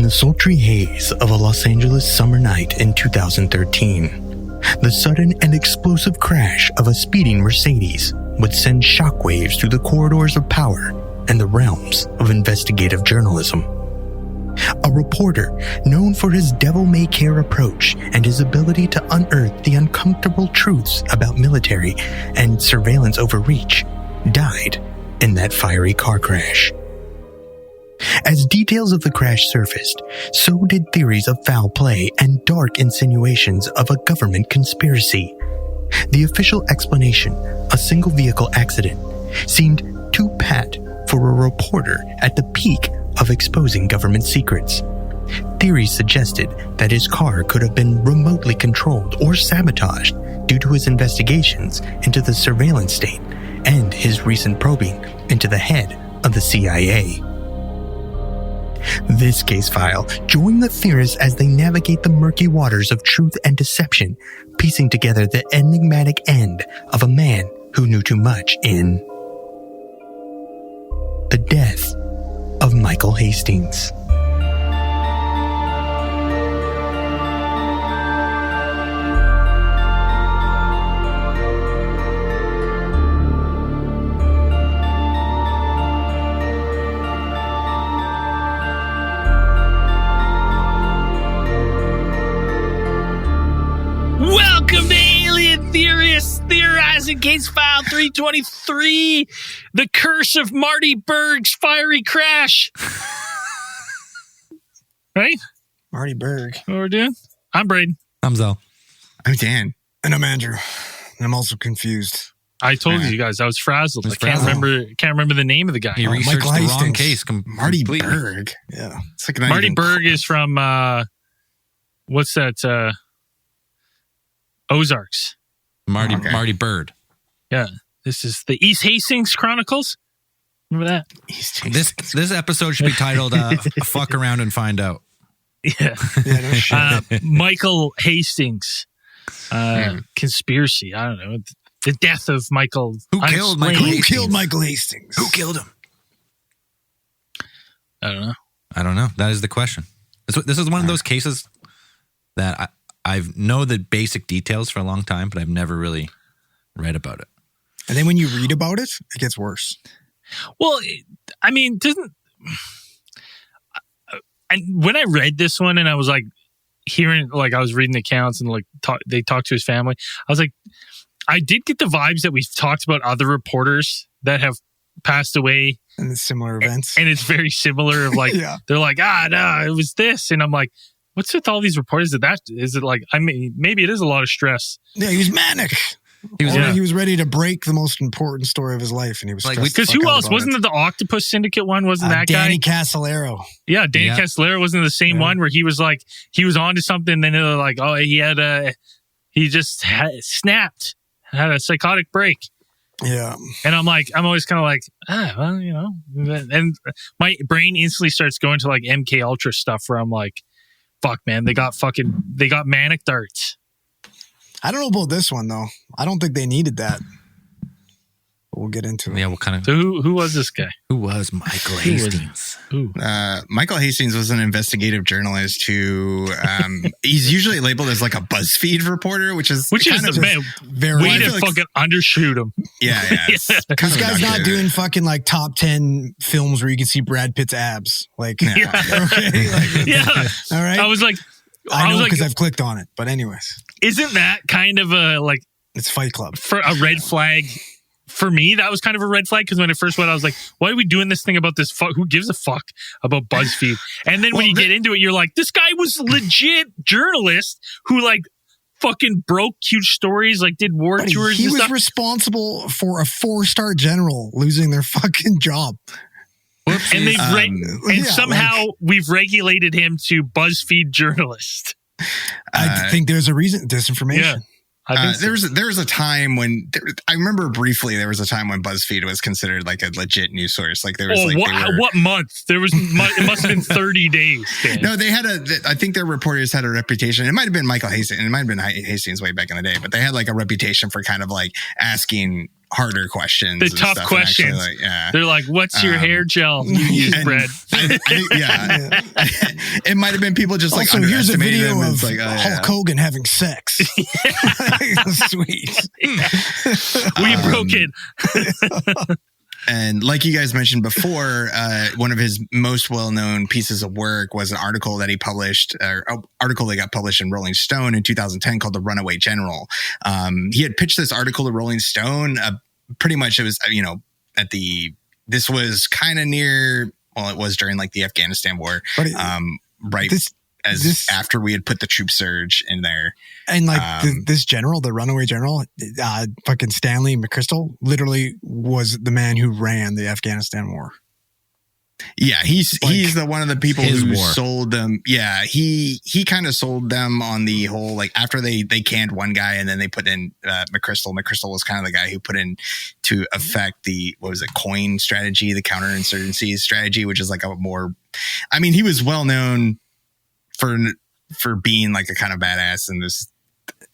the sultry haze of a Los Angeles summer night in 2013, the sudden and explosive crash of a speeding Mercedes would send shockwaves through the corridors of power and the realms of investigative journalism. A reporter known for his devil-may-care approach and his ability to unearth the uncomfortable truths about military and surveillance overreach died in that fiery car crash. As details of the crash surfaced, so did theories of foul play and dark insinuations of a government conspiracy. The official explanation, a single vehicle accident, seemed too pat for a reporter at the peak of exposing government secrets. Theories suggested that his car could have been remotely controlled or sabotaged due to his investigations into the surveillance state and his recent probing into the head of the CIA. This case file, join the theorists as they navigate the murky waters of truth and deception, piecing together the enigmatic end of a man who knew too much in the death of Michael Hastings. Welcome to Alien Theorists, Theorizing Case File 323, The Curse of Marty Berg's Fiery Crash. Right? Marty Berg. What we're doing? I'm Braden. I'm Zell. I'm Dan. And I'm Andrew. And I'm also confused. I told you guys, I was frazzled. I can't remember the name of the guy. You researched Michael the Hastings. wrong case Marty completely. Berg. Yeah. It's like Marty Berg is from, what's that? Ozarks. Marty Bird. Yeah. This is the East Hastings Chronicles. Remember that? This episode should be titled Fuck Around and Find Out. Yeah. Yeah, no shit. Michael Hastings. Conspiracy. I don't know. The death of Michael. Who killed Michael Who Hastings? killed Michael Hastings? Who killed him? I don't know. I don't know. That is the question. This is one of those cases that I know the basic details for a long time, but I've never really read about it. And then when you read about it, it gets worse. Well, I mean, and when I read this one and I was like hearing, like I was reading the accounts and like they talked to his family, I was like, I did get the vibes that we've talked about other reporters that have passed away. And the similar events. And it's very similar of like, Yeah. They're like, no, it was this. And I'm like, what's with all these reporters? Is it like, I mean, maybe it is a lot of stress. Yeah, he was manic. He was ready to break the most important story of his life, and he was Like, stressed Because the fuck who out else? about Wasn't it the Octopus Syndicate one? Wasn't that Danny guy? Casolaro. Yeah, Danny Casolaro wasn't the same one where he was like, he was onto something, and then they were like, oh, he just snapped, had a psychotic break. Yeah. And I'm like, I'm always kind of like, well, you know, and my brain instantly starts going to like MK Ultra stuff where I'm like, fuck, man, they got manic darts. I don't know about this one, though. I don't think they needed that. But we'll get into it. Yeah, what kind of? So who was this guy? Who was Michael Hastings? Who? Michael Hastings was an investigative journalist who he's usually labeled as like a BuzzFeed reporter, which is the man. Very Way to like- fucking undershoot him. Yeah. It's kind This of guy's not reductive. doing fucking like top 10 films where you can see Brad Pitt's abs. Like, Yeah. okay, like, Yeah. all right. I was like, I know was because like, I've clicked on it. But anyways, isn't that kind of a like it's Fight Club. for a red flag? For me, that was kind of a red flag because when it first went, I was like, why are we doing this thing about this? Who gives a fuck about BuzzFeed? And then when you get into it, you're like, this guy was legit journalist who like fucking broke huge stories, like did war Buddy, tours he and was stuff. responsible for a 4-star general losing their fucking job. And yeah, somehow we've regulated him to BuzzFeed journalist. I think there's a reason. Disinformation. Yeah. I think so. There was a time when I remember briefly there was a time when BuzzFeed was considered like a legit news source. Like there was what month? There was it must have been 30 days. Dan. No, they had I think their reporters had a reputation. It might have been Michael Hastings. It might have been Hastings way back in the day, but they had like a reputation for kind of like asking harder questions. The and tough stuff, questions. And actually, like, They're like, what's your hair gel you use, and Brad? I think, it might have been people just like Also, here's a underestimating video him. of It's like, Hulk Hogan having sex. Sweet. We broke it. And like you guys mentioned before, one of his most well-known pieces of work was an article that he published, or an article that got published in Rolling Stone in 2010 called "The Runaway General." He had pitched this article to Rolling Stone. Pretty much, it was this was kind of near. Well, it was during like the Afghanistan war, right? After we had put the troop surge in there. And like this general, the runaway general, fucking Stanley McChrystal, literally was the man who ran the Afghanistan war. Yeah, he's the one of the people who war. sold them. Yeah, he kind of sold them on the whole, like after they canned one guy and then they put in McChrystal. McChrystal was kind of the guy who put in to affect the coin strategy, the counterinsurgency strategy, which is like a more. I mean, he was well known for being like a kind of badass, and there's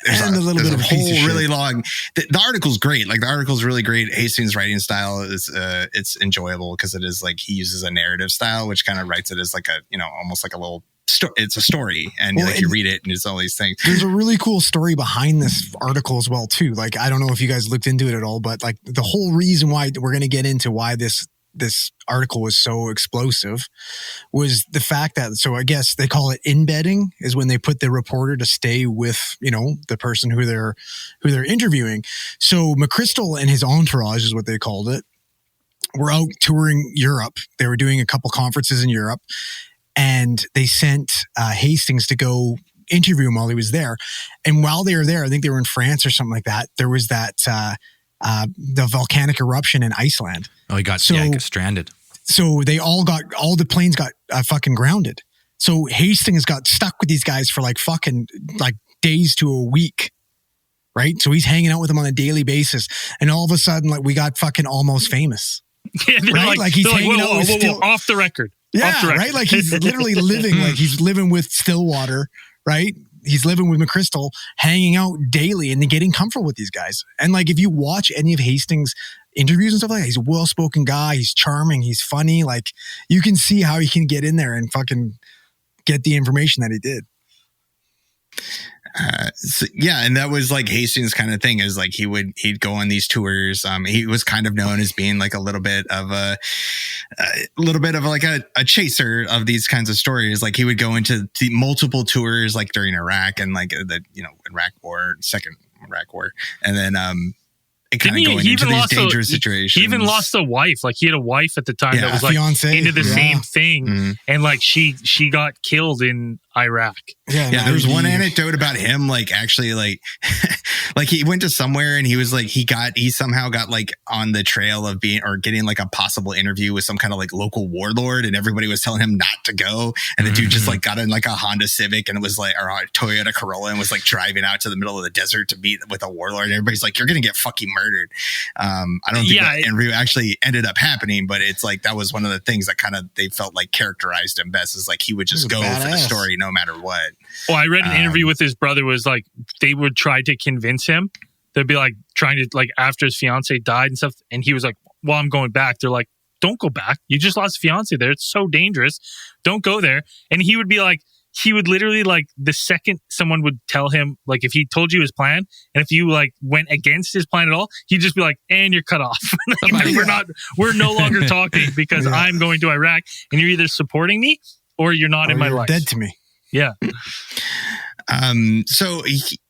a little bit of whole really long. The article's great. Like the article's really great. Hastings' writing style is it's enjoyable because it is like he uses a narrative style, which kind of writes it as like a almost like a little. It's a story, and like you read it, and it's all these things. There's a really cool story behind this article as well, too. Like I don't know if you guys looked into it at all, but like the whole reason why we're going to get into why this article was so explosive was the fact that, so I guess they call it embedding, is when they put the reporter to stay with, the person who they're interviewing. So McChrystal and his entourage is what they called it, were out touring Europe. They were doing a couple conferences in Europe, and they sent Hastings to go interview him while he was there. And while they were there, I think they were in France or something like that, there was that the volcanic eruption in Iceland. Oh, he got stranded. So all the planes got fucking grounded. So Hastings got stuck with these guys for like fucking like days to a week. Right. So he's hanging out with them on a daily basis. And all of a sudden, like we got fucking almost famous. Yeah, right? Like he's hanging out with off the record. Yeah. Off the record. Right. Like he's literally living, like he's living with Stillwater. Right. He's living with McChrystal, hanging out daily and getting comfortable with these guys. And like, if you watch any of Hastings' interviews and stuff like that, he's a well-spoken guy. He's charming. He's funny. Like, you can see how he can get in there and fucking get the information that he did. And that was like Hastings' kind of thing, is like he'd go on these tours. He was kind of known as being like a little bit of like a chaser of these kinds of stories. Like he would go into the multiple tours, like during Iraq and like the second Iraq war, and then kind of going into these dangerous situations. He even lost a wife. Like he had a wife at the time that was like fiancé, into the same thing, and like she got killed in Iraq. Yeah, there was one anecdote about him, like actually like like he went to somewhere and he was like he somehow got like on the trail of getting like a possible interview with some kind of like local warlord, and everybody was telling him not to go, and the dude just like got in like a Honda Civic and it was like, or a Toyota Corolla, and was like driving out to the middle of the desert to meet with a warlord, and everybody's like, you're gonna get fucking murdered. I don't think that interview actually ended up happening, but it's like that was one of the things that kind of they felt like characterized him best, is like he would just go for the story no matter what. Well, I read an interview with his brother, was like they would try to convince him. They'd be like trying to, like, after his fiance died and stuff, and he was like, well, I'm going back. They're like, don't go back. You just lost a fiance there. It's so dangerous. Don't go there. And he would be like, he would literally, like, the second someone would tell him, like, if he told you his plan, and if you like went against his plan at all, he'd just be like, and you're cut off. We're no longer talking because I'm going to Iraq, and you're either supporting me or you're not in my life. Dead to me. Yeah. So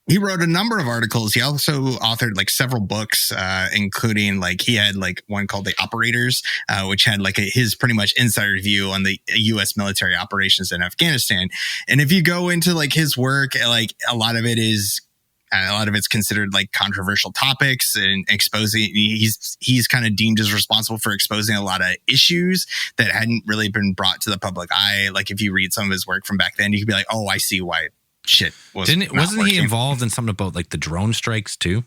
he wrote a number of articles. He also authored like several books, including like he had like one called The Operators, which had like his pretty much insider view on the U.S. military operations in Afghanistan. And if you go into like his work, like a lot of it's considered like controversial topics and exposing. He's kind of deemed as responsible for exposing a lot of issues that hadn't really been brought to the public eye. Like if you read some of his work from back then, you could be like, oh, I see why shit wasn't he involved in something about like the drone strikes too?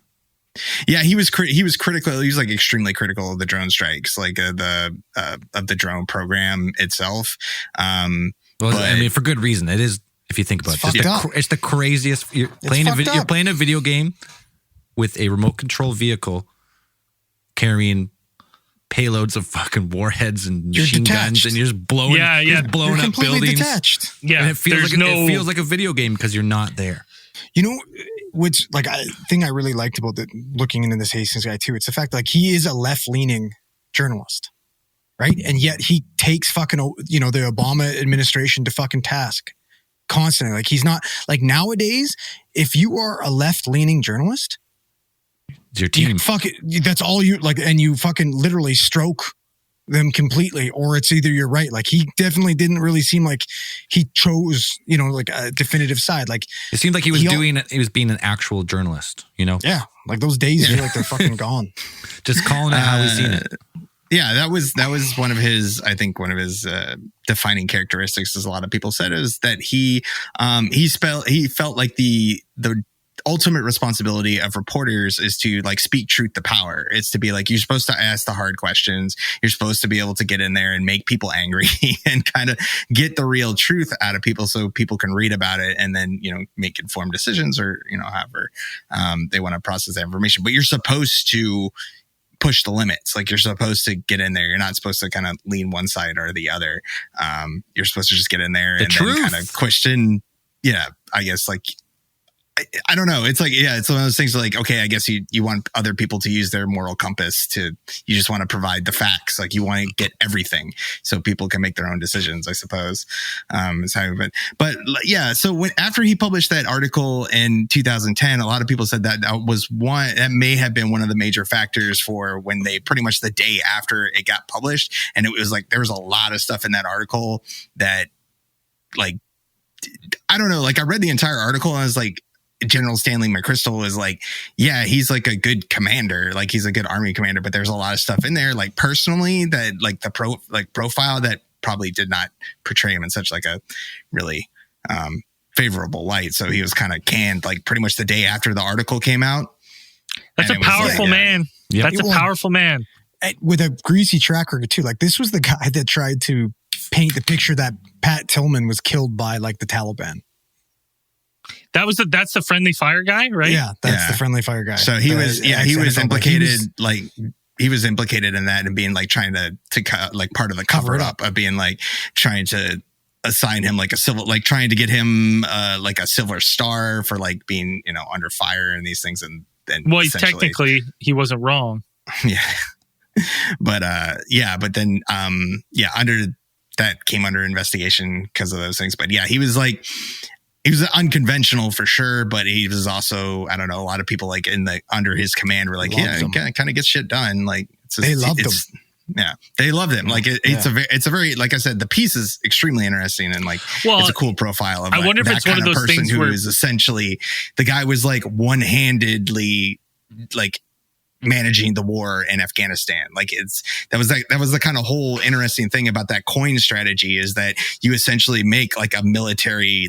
Yeah, he was critical. He was like extremely critical of the drone strikes, like of the drone program itself. I mean, for good reason. It is. If you think about it, it's the craziest. You're playing a video game with a remote control vehicle carrying payloads of fucking warheads and machine guns, and you're just blowing, blowing up buildings. Detached. Yeah, and it feels like a video game because you're not there. You know, which thing I really liked about looking into this Hastings guy too, it's the fact like he is a left-leaning journalist, right? And yet he takes fucking the Obama administration to fucking task constantly. Like he's not like nowadays. If you are a left-leaning journalist, it's your team. That's all you like, and you fucking literally stroke them completely, or it's either you're right. Like he definitely didn't really seem like he chose, like a definitive side. Like it seemed like he was being an actual journalist, Yeah. Like those days feel like they're fucking gone. Just calling it how we've seen it. Yeah, that was one of his, I think one of his defining characteristics, as a lot of people said, is that he felt like the ultimate responsibility of reporters is to like speak truth to power. It's to be like, you're supposed to ask the hard questions. You're supposed to be able to get in there and make people angry and kind of get the real truth out of people so people can read about it and then, make informed decisions or, however they want to process that information. But you're supposed to push the limits. Like you're supposed to get in there. You're not supposed to kind of lean one side or the other. You're supposed to just get in there and then kind of question. Yeah, I guess like, I don't know. It's like, it's one of those things like, okay, I guess you want other people to use their moral compass you just want to provide the facts. Like you want to get everything so people can make their own decisions, I suppose. But yeah, so after he published that article in 2010, a lot of people said that that may have been one of the major factors for when they pretty much the day after it got published. And it was like, there was a lot of stuff in that article that like, I don't know, like I read the entire article and I was like, General Stanley McChrystal is like, yeah, he's like a good commander, like he's a good army commander, but there's a lot of stuff in there, like personally, that like the profile that probably did not portray him in such like a really favorable light. So he was kind of canned like pretty much the day after the article came out. That's a powerful man. Yep. That's a powerful man with a greasy track record too. Like this was the guy that tried to paint the picture that Pat Tillman was killed by like the Taliban. That's the friendly fire guy, right? Yeah, that's the friendly fire guy. So he was implicated, he was implicated in that and being like trying to like part of the cover up of being like trying to assign him like a civil, like trying to get him like a silver star for like being, under fire and these things. And well, technically he wasn't wrong. Yeah. But then under that came under investigation because of those things. But yeah, he was unconventional for sure, but he was also, I don't know, a lot of people like under his command were like, kind of gets shit done. Like they loved him. Yeah, they loved him. Like it's a very, like I said, the piece is extremely interesting and like it's a cool profile of. I wonder if it's one of those things who is essentially the guy was like one-handedly like managing the war in Afghanistan. Like that was the kind of whole interesting thing about that coin strategy is that you essentially make like a military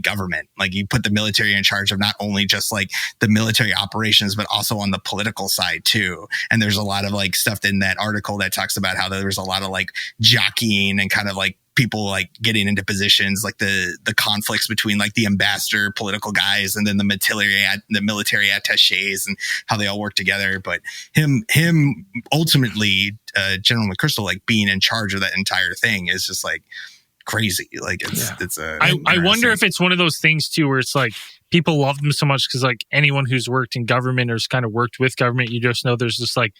government. Like you put the military in charge of not only just like the military operations, but also on the political side too. And there's a lot of like stuff in that article that talks about how there was a lot of like jockeying and kind of like people like getting into positions, like the conflicts between like the ambassador political guys and then the military attaches and how they all work together. But him ultimately, General McChrystal, like being in charge of that entire thing is just like crazy. Like I wonder if it's one of those things too, where it's like people loved him so much because like anyone who's worked in government or has kind of worked with government, you just know there's just like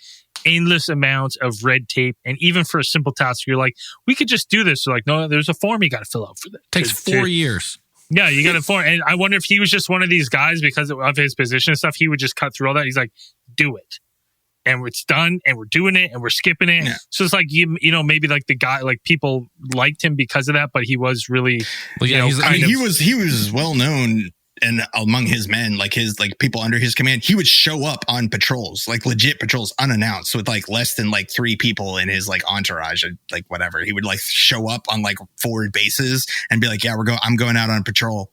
endless amounts of red tape. And even for a simple task, you're like, we could just do this. They're like, no, there's a form you got to fill out for that. Takes 4 years. Yeah, you got a form. And I wonder if he was just one of these guys because of his position and stuff, he would just cut through all that. He's like, do it. And it's done and we're doing it and we're skipping it. Yeah. So it's like, maybe like the guy, like people liked him because of that, but he was really, he was well known. And among his men, like his like people under his command, he would show up on patrols, like legit patrols, unannounced, with like less than like 3 people in his like entourage, or like whatever. He would like show up on like forward bases and be like, "Yeah, I'm going out on patrol."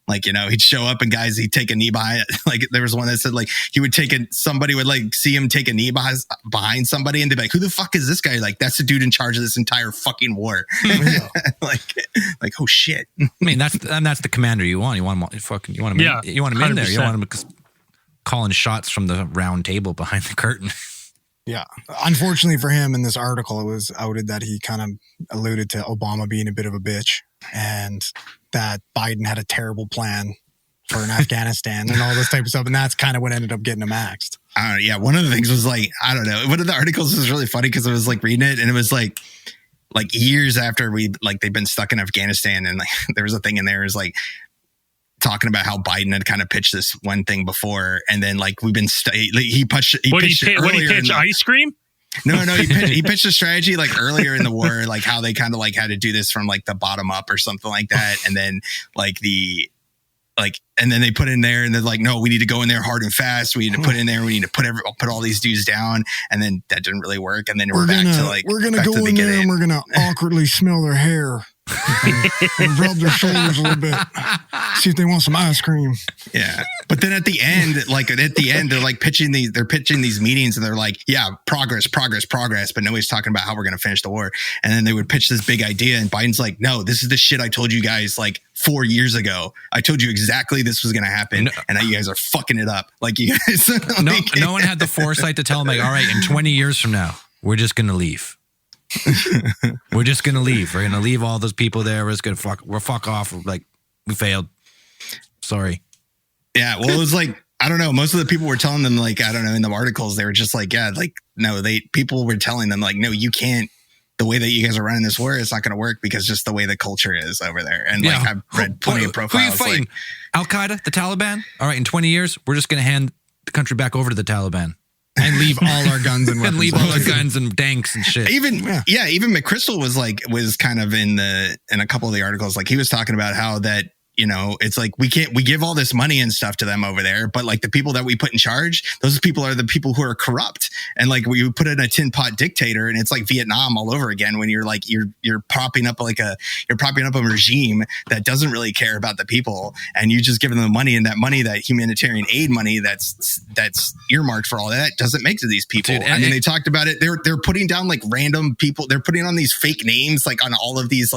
Like, he'd show up and guys, he'd take a knee behind. Like there was one that said like he would somebody would like see him take a knee behind somebody and they'd be like, who the fuck is this guy? Like that's the dude in charge of this entire fucking war. like oh shit. I mean that's the commander you want. You want him you want him in there. You want him 100%. Calling shots from the round table behind the curtain. Yeah. Unfortunately for him, in this article, it was outed that he kind of alluded to Obama being a bit of a bitch and that Biden had a terrible plan for an Afghanistan and all this type of stuff. And that's kind of what ended up getting him axed. Yeah. One of the things was like, I don't know. One of the articles was really funny because I was like reading it and it was like years after they've been stuck in Afghanistan. And like, there was a thing in there is like talking about how Biden had kind of pitched this one thing before. And then like we've been, he pitched ice cream? No, he pitched a strategy like earlier in the war, like how they kind of like had to do this from like the bottom up or something like that. And then and then they put in there and they're like, no, we need to go in there hard and fast. We need to put in there. We need to put all these dudes down. And then that didn't really work. And then we're going to go in there and we're going to awkwardly smell their hair and rub their shoulders a little bit. See if they want some ice cream. Yeah. But then at the end, they're like pitching these meetings and they're like, yeah, progress. But nobody's talking about how we're going to finish the war. And then they would pitch this big idea. And Biden's like, no, this is the shit I told you guys like 4 years ago. I told you exactly this was going to happen. No. And now you guys are fucking it up. Like you guys. No one had the foresight to tell them like, all right, in 20 years from now, we're just going to leave. We're just going to leave. We're going to leave all those people there. We're just going to fuck off. Like we failed. Sorry. Yeah. Well, it was like, I don't know. Most of the people were telling them like, I don't know, in the articles, they were just like, yeah, like, no, people were telling them like, no, you can't, the way that you guys are running this war, it's not going to work because just the way the culture is over there. And like, I've read plenty of profiles. Who are you fighting? Like, Al-Qaeda, the Taliban? All right. In 20 years, we're just going to hand the country back over to the Taliban. And leave all our guns and weapons. And leave all our guns and tanks and shit. Even McChrystal was kind of in a couple of the articles, like he was talking about how that, you know, it's like we give all this money and stuff to them over there, but like the people that we put in charge, those people are the people who are corrupt. And like we put in a tin pot dictator and it's like Vietnam all over again when you're like you're propping up a regime that doesn't really care about the people and you just give them the money, and that money, that humanitarian aid money that's earmarked for all that doesn't make to these people. Dude, I mean, they talked about it. They're putting down like random people. They're putting on these fake names like on all of these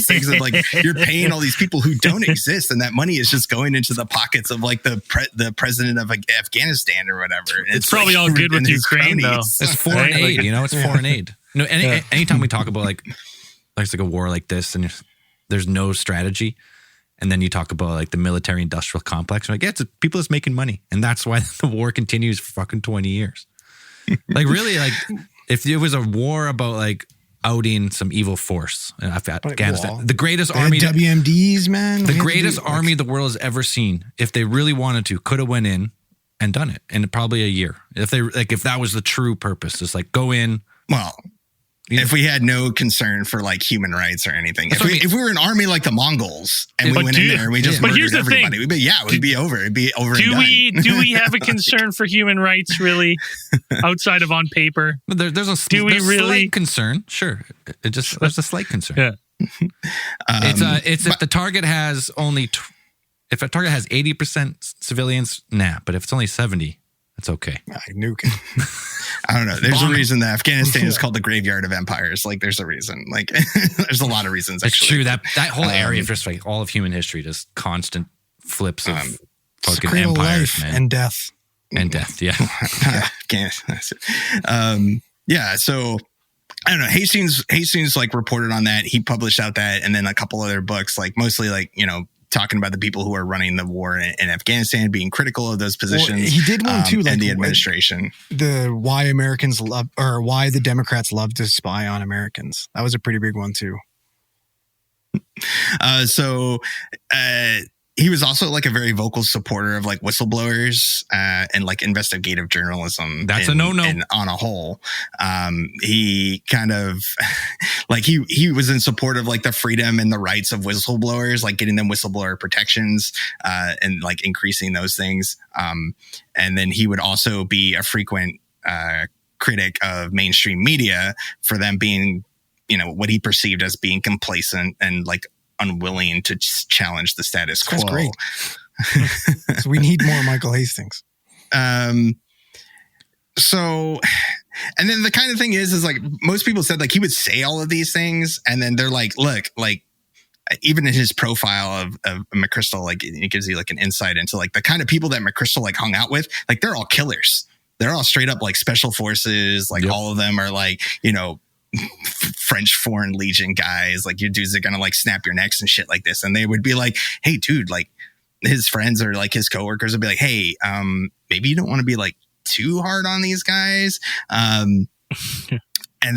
things of like you're paying all these people who don't exist, and that money is just going into the pockets of like the president of Afghanistan or whatever. It's probably all good with Ukraine though. It's foreign aid, you know. It's foreign aid. No, anytime we talk about like a war like this, and there's no strategy, and then you talk about like the military-industrial complex, like it's people that's making money, and that's why the war continues for fucking 20 years. Like really, like if it was a war about like outing some evil force in Afghanistan. The greatest army, WMDs, man. The greatest army the world has ever seen. If they really wanted to, could have went in and done it in probably a year. If that was the true purpose, just like go in. Well, if we had no concern for like human rights or anything, if we were an army like the Mongols and we went in there and we just murdered everybody, we'd be over. It'd be over. Do we have a concern for human rights really outside of on paper? There's a slight concern. Sure, there's a slight concern. Yeah. It's if the target has only if a target has 80% civilians, but if it's only 70. It's okay. I nuke it. I don't know. There's a reason that Afghanistan is called the graveyard of empires. Like, there's a reason. Like, there's a lot of reasons. It's true that whole area, just like all of human history, just constant flips of fucking empires, man, and death, Yeah. Yeah. So I don't know. Hastings like reported on that. He published out that, and then a couple other books, like mostly like, you know, talking about the people who are running the war in Afghanistan, being critical of those positions. Well, he did one too, like and the administration. Why the Democrats love to spy on Americans. That was a pretty big one too. He was also like a very vocal supporter of like whistleblowers and like investigative journalism. That's a no-no. On a whole, he kind of like he was in support of like the freedom and the rights of whistleblowers, like getting them whistleblower protections and like increasing those things. And then he would also be a frequent critic of mainstream media for them being, you know, what he perceived as being complacent and like unwilling to challenge the status quo. That's great. So we need more Michael Hastings. So, and then the kind of thing is like most people said like he would say all of these things, and then they're like, look, like even in his profile of McChrystal, like it gives you like an insight into like the kind of people that McChrystal like hung out with, like they're all killers. they're all straight up like special forces. Like all of them are like, French Foreign Legion guys. Like your dudes are going to like snap your necks and shit like this. And they would be like, hey, dude, like his friends or like his coworkers would be like, hey, maybe you don't want to be like too hard on these guys. And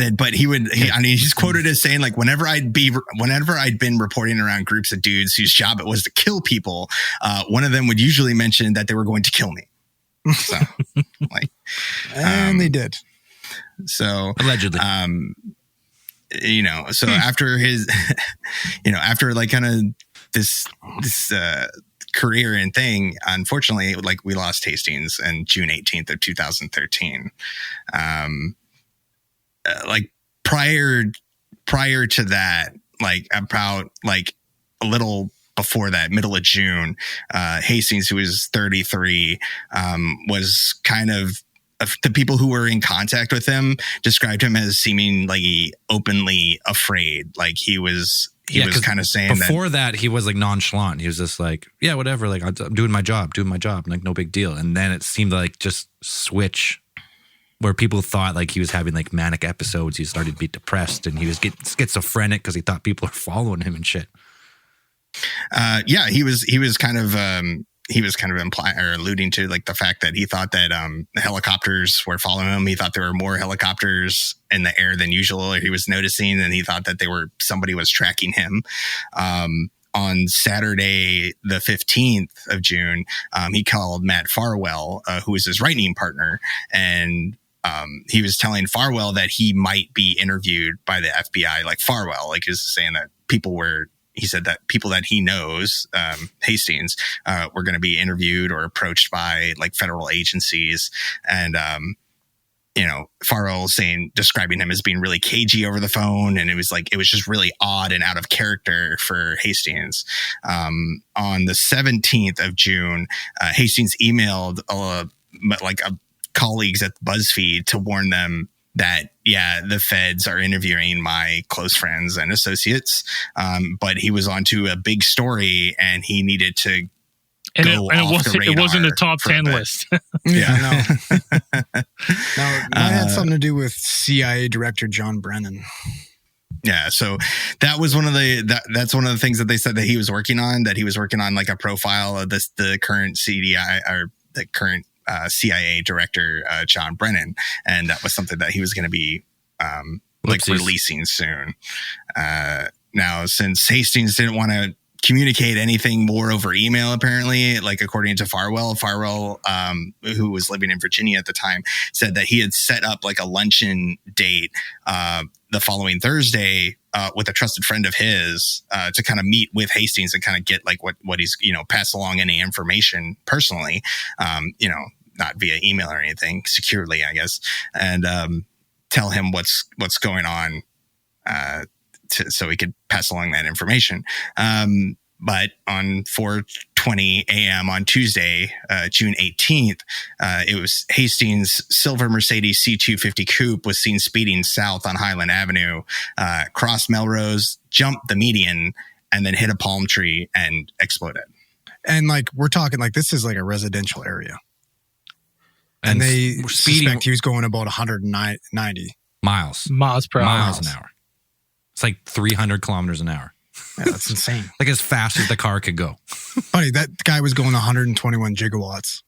then, but he's quoted as saying like, whenever I'd been reporting around groups of dudes whose job it was to kill people, one of them would usually mention that they were going to kill me. So like, and they did. So allegedly, so after his, after like kind of this career and thing, unfortunately, like we lost Hastings on June 18th of 2013. Like prior to that, like about like a little before that, middle of June, Hastings, who was 33, was kind of the people who were in contact with him described him as seemingly openly afraid. Like he was kind of saying before that he was like nonchalant. He was just like, yeah, whatever. Like I'm doing my job, like no big deal. And then it seemed like just switch where people thought like he was having like manic episodes. He started to be depressed and he was getting schizophrenic because he thought people were following him and shit. He was kind of implying or alluding to like the fact that he thought that the helicopters were following him. He thought there were more helicopters in the air than usual. He was noticing, and he thought that somebody was tracking him. On Saturday, the 15th of June, he called Matt Farwell, who was his writing partner, and he was telling Farwell that he might be interviewed by the FBI. Like Farwell, like is saying that he said that people that he knows, Hastings, were going to be interviewed or approached by like federal agencies. And, Farrell describing him as being really cagey over the phone. And it was just really odd and out of character for Hastings. On the 17th of June, Hastings emailed colleagues at BuzzFeed to warn them that, the feds are interviewing my close friends and associates. But he was onto a big story and he needed to go off the radar. It wasn't a top 10 list. Yeah, no. Now, it had something to do with CIA Director John Brennan. Yeah, so that was that's one of the things that they said that he was working on. That he was working on like a profile of the current CDI or the current CIA director, John Brennan, and that was something that he was going to be releasing soon. Now, since Hastings didn't want to communicate anything more over email, apparently, like according to Farwell, who was living in Virginia at the time, said that he had set up like a luncheon date the following Thursday with a trusted friend of his to kind of meet with Hastings and kind of get like what he's, pass along any information personally, not via email or anything, securely, I guess, and tell him what's going on so he could pass along that information. But on 4:20 a.m. on Tuesday, June 18th, it was Hastings' silver Mercedes C250 coupe was seen speeding south on Highland Avenue, crossed Melrose, jumped the median, and then hit a palm tree and exploded. And like we're talking like this is like a residential area, and they suspect he was going about 190 miles per hour. Miles an hour. It's like 300 kilometers an hour. Yeah, that's insane. Like as fast as the car could go. Buddy, that guy was going 121 gigawatts.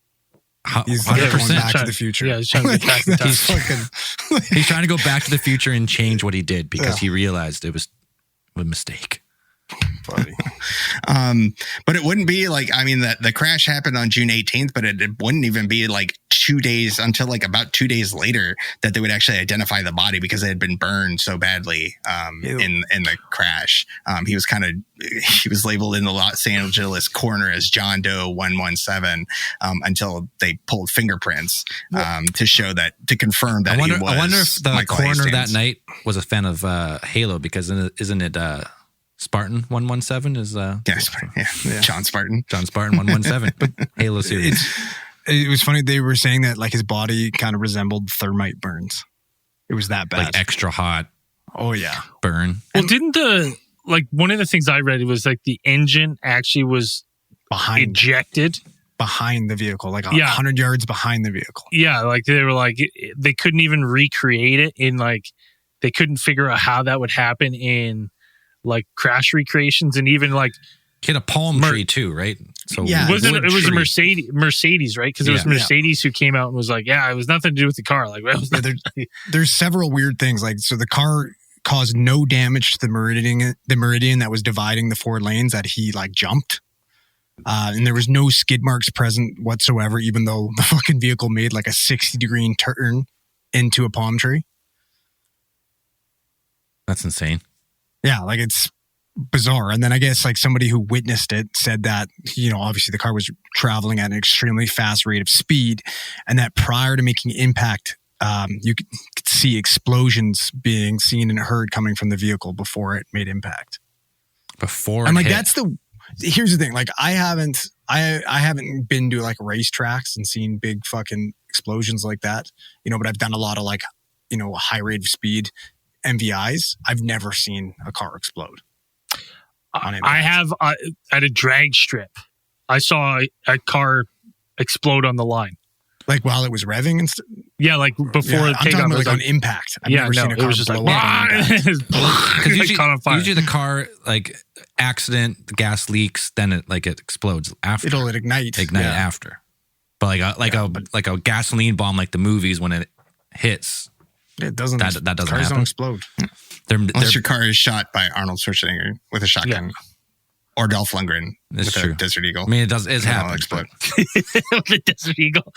He's going back to the future. Yeah, he's trying to get back to time. He's trying to go back to the future and change what he did because he realized it was a mistake. Buddy. But it wouldn't be like, I mean, the crash happened on June 18th, but it wouldn't even be like 2 days until like about 2 days later that they would actually identify the body because it had been burned so badly in the crash. He was labeled in the Los Angeles coroner as John Doe 117 until they pulled fingerprints to confirm that he was. I wonder if the Michael coroner Hastings. that night was a fan of Halo because isn't it Spartan 117 is John Spartan 117 Halo series. It was funny. They were saying that like his body kind of resembled thermite burns. It was that bad. Like extra hot. Oh yeah. Burn. Well, one of the things I read was like the engine actually was ejected behind the vehicle, like 100 yards behind the vehicle. Yeah, like they were like, they couldn't even recreate it in like, they couldn't figure out how that would happen in like crash recreations, and even like hit a palm tree too, right? So it was a Mercedes, right? Because it was Mercedes who came out and was like, yeah, it was nothing to do with the car. Like, there's several weird things. Like, so the car caused no damage to the meridian that was dividing the 4 lanes that he like jumped. And there was no skid marks present whatsoever, even though the fucking vehicle made like a 60-degree turn into a palm tree. That's insane. Yeah, like it's bizarre. And then I guess like somebody who witnessed it said that, you know, obviously the car was traveling at an extremely fast rate of speed, and that prior to making impact, you could see explosions being seen and heard coming from the vehicle before it made impact. Before, and like here's the thing. Like I haven't been to like racetracks and seen big fucking explosions like that, you know. But I've done a lot of like, you know, high rate of speed MVIs. I've never seen a car explode. I have at a drag strip. I saw a car explode on the line. Like while it was revving and stuff? Yeah, like before the takeoff. I'm talking about like on impact. I've never seen a car blow up. Usually the car, like accident, the gas leaks, then it explodes after. It'll ignite after. But like a gasoline bomb, like the movies, when it hits, it doesn't. That doesn't cars happen. Don't explode. Unless your car is shot by Arnold Schwarzenegger with a shotgun, or Dolph Lundgren with a Desert Eagle. I mean, it's happened. With a Desert Eagle,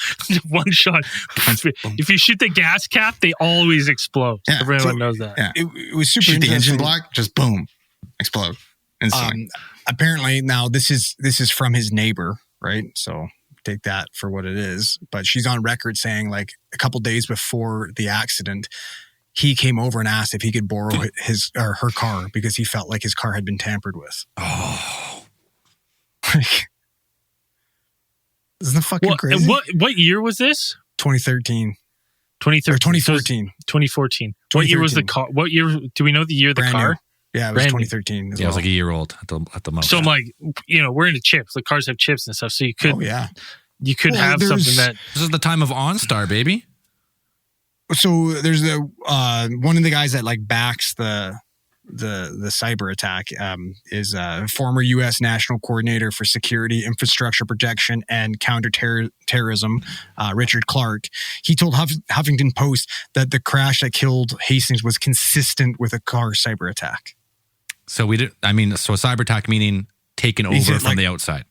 one shot. If you shoot the gas cap, they always explode. Yeah. Everyone knows that. Yeah. It was super. Shoot the interesting. engine block, just boom, explode. Apparently, now this is from his neighbor, right? So take that for what it is. But she's on record saying, like, a couple days before the accident, he came over and asked if he could borrow his or her car because he felt like his car had been tampered with. Oh, isn't that fucking crazy? What year was this? 2013. 2013. 2014. 2014. What year was the car? What year? Do we know the year of the Brand car? new. Yeah, it was 2013 as well. It was like a year old at the most. So I'm like, you know, we're into chips. The cars have chips and stuff. So you could, you could have something that. This is the time of OnStar, baby. So there's one of the guys that like backs the cyber attack is a former U.S. National Coordinator for Security, Infrastructure Protection, and Counterterrorism, Richard Clark. He told Huffington Post that the crash that killed Hastings was consistent with a car cyber attack. So so a cyber attack meaning taken over from the outside.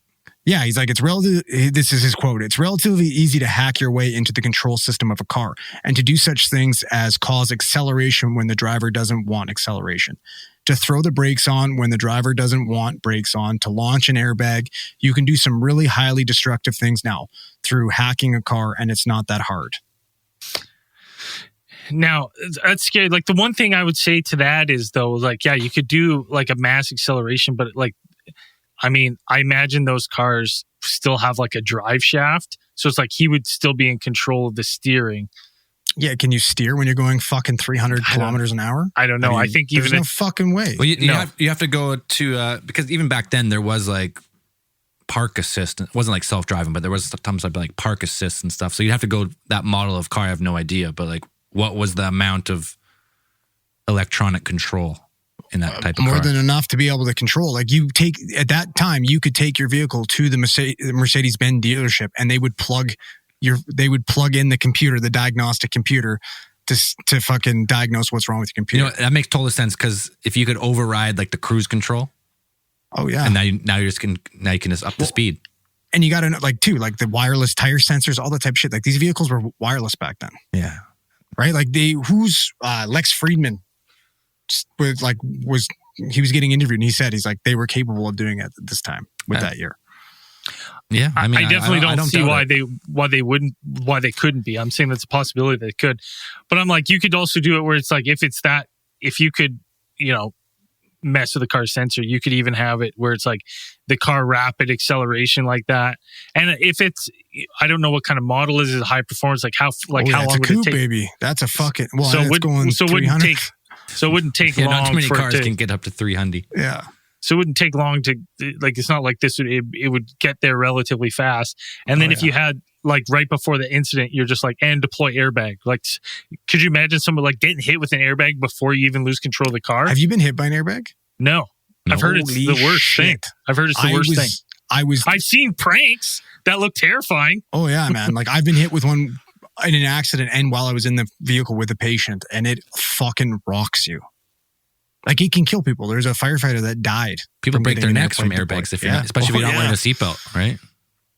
Yeah, he's like, this is his quote, "It's relatively easy to hack your way into the control system of a car and to do such things as cause acceleration when the driver doesn't want acceleration, to throw the brakes on when the driver doesn't want brakes on, to launch an airbag. You can do some really highly destructive things now through hacking a car, and it's not that hard." Now, that's scary. Like, the one thing I would say to that is, though, like, yeah, you could do like a mass acceleration, but like, I mean, I imagine those cars still have like a drive shaft. So it's like he would still be in control of the steering. Yeah, can you steer when you're going fucking 300 kilometers an hour? I don't know. I think even there's no fucking way. Well, you have to go to because even back then there was like park assist. It wasn't like self-driving, but there was sometimes I'd be like park assist and stuff. So you'd have to go that model of car. I have no idea, but like, what was the amount of electronic control in that type of car? More than enough to be able to control. Like, at that time, you could take your vehicle to the Mercedes-Benz dealership, and they would plug in the computer, the diagnostic computer, to fucking diagnose what's wrong with your computer. You know, that makes total sense, because if you could override like the cruise control, oh yeah, and now you can just up the speed. And you got to like the wireless tire sensors, all that type of shit. Like, these vehicles were wireless back then. Yeah, right. Like Lex Friedman was getting interviewed, and he said he's like, they were capable of doing it at this time with that year. Yeah, I mean, I definitely don't see why they couldn't be. I'm saying that's a possibility they could, but I'm like, you could also do it where it's like, if you could, you know, mess with the car sensor, you could even have it where it's like the car rapid acceleration like that. And if it's, I don't know what kind of model is it, high performance, like how long would it take? Baby, that's a fucking it wouldn't take long. Not too many for cars it to, can get up to 300. Yeah. So it wouldn't take long to, like, it's not like this, it would get there relatively fast. And then if you had, like, right before the incident, you're just like, and deploy airbag. Like, could you imagine someone like getting hit with an airbag before you even lose control of the car? Have you been hit by an airbag? No. I've heard it's the worst thing. I've heard it's the worst thing. I've seen pranks that look terrifying. Oh yeah, man. Like, I've been hit with one in an accident and while I was in the vehicle with a patient, and it fucking rocks you. Like, it can kill people. There's a firefighter that died. People break their necks from airbags, especially if you're not wearing a seatbelt, right?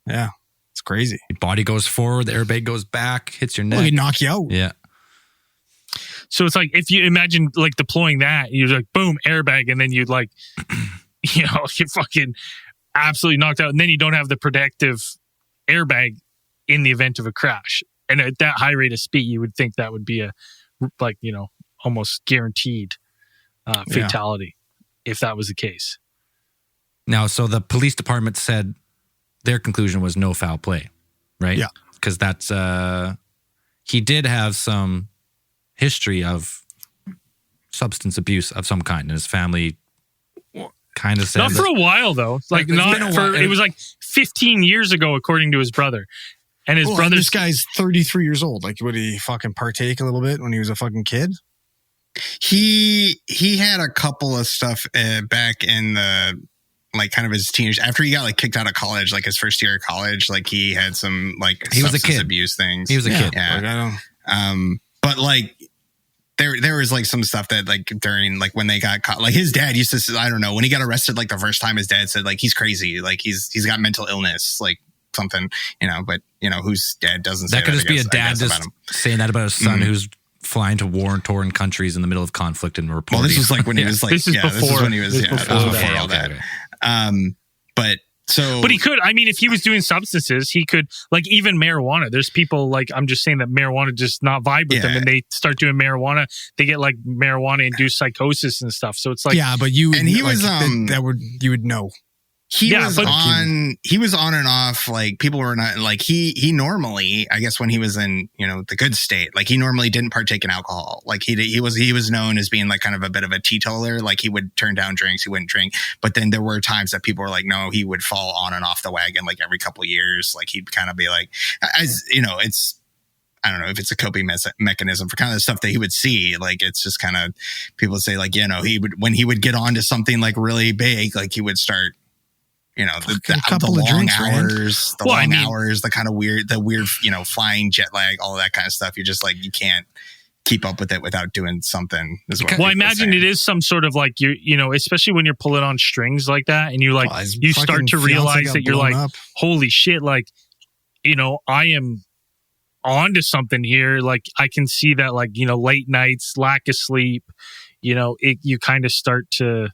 Yeah. It's crazy. Your body goes forward, the airbag goes back, hits your neck. Well, it knock you out. Yeah. So it's like, if you imagine like deploying that, you're like, boom, airbag, and then you'd like, you know, you fucking absolutely knocked out, and then you don't have the protective airbag in the event of a crash. And at that high rate of speed, you would think that would be a, like, you know, almost guaranteed fatality if that was the case. Now, so the police department said their conclusion was no foul play, right? Yeah. Because that's, he did have some history of substance abuse of some kind, and his family kind of said. Not for a while, though. Like, not for, it was like 15 years ago, according to his brother. And his brother. This guy's 33 years old. Like, would he fucking partake a little bit when he was a fucking kid? He had a couple of stuff back in the, like, kind of his teenage, after he got like kicked out of college, like his first year of college, like he had some like he was a kid abuse things. He was a kid. Yeah. Like, I don't. But like there was like some stuff that like during like when they got caught, like his dad used to say, I don't know, when he got arrested like the first time, his dad said like he's crazy, like he's got mental illness, like something, you know, but you know, whose dad doesn't say that? Could that, just be a dad just saying that about his son who's flying to war-torn countries in the middle of conflict and reporting. Well, this was like when he was like, this is before when he was before all that. But he could, I mean, if he was doing substances, he could, like, even marijuana. There's people, like, I'm just saying that marijuana just not vibe with them, and they start doing marijuana. They get like marijuana-induced psychosis and stuff. So it's like, yeah, but you would, and he like, was you would know. He was on and off, like people were not like he normally, I guess when he was in, you know, the good state, like he normally didn't partake in alcohol. Like he was known as being like kind of a bit of a teetotaler. Like he would turn down drinks, he wouldn't drink. But then there were times that people were like, no, he would fall on and off the wagon like every couple of years. Like he'd kind of be like, as you know, it's, I don't know if it's a coping mechanism for kind of the stuff that he would see. Like, it's just kind of, people say like, you know, when he would get onto something like really big, like he would start, you know, the long drinks, hours, hours, the kind of weird, you know, flying jet lag, all of that kind of stuff. You're just like, you can't keep up with it without doing something. Well, I imagine it is some sort of like, you know, especially when you're pulling on strings like that, and you like, you start to realize that you're like, holy shit, like, you know, I am onto something here. Like, I can see that, like, you know, late nights, lack of sleep, you know, you kind of start to.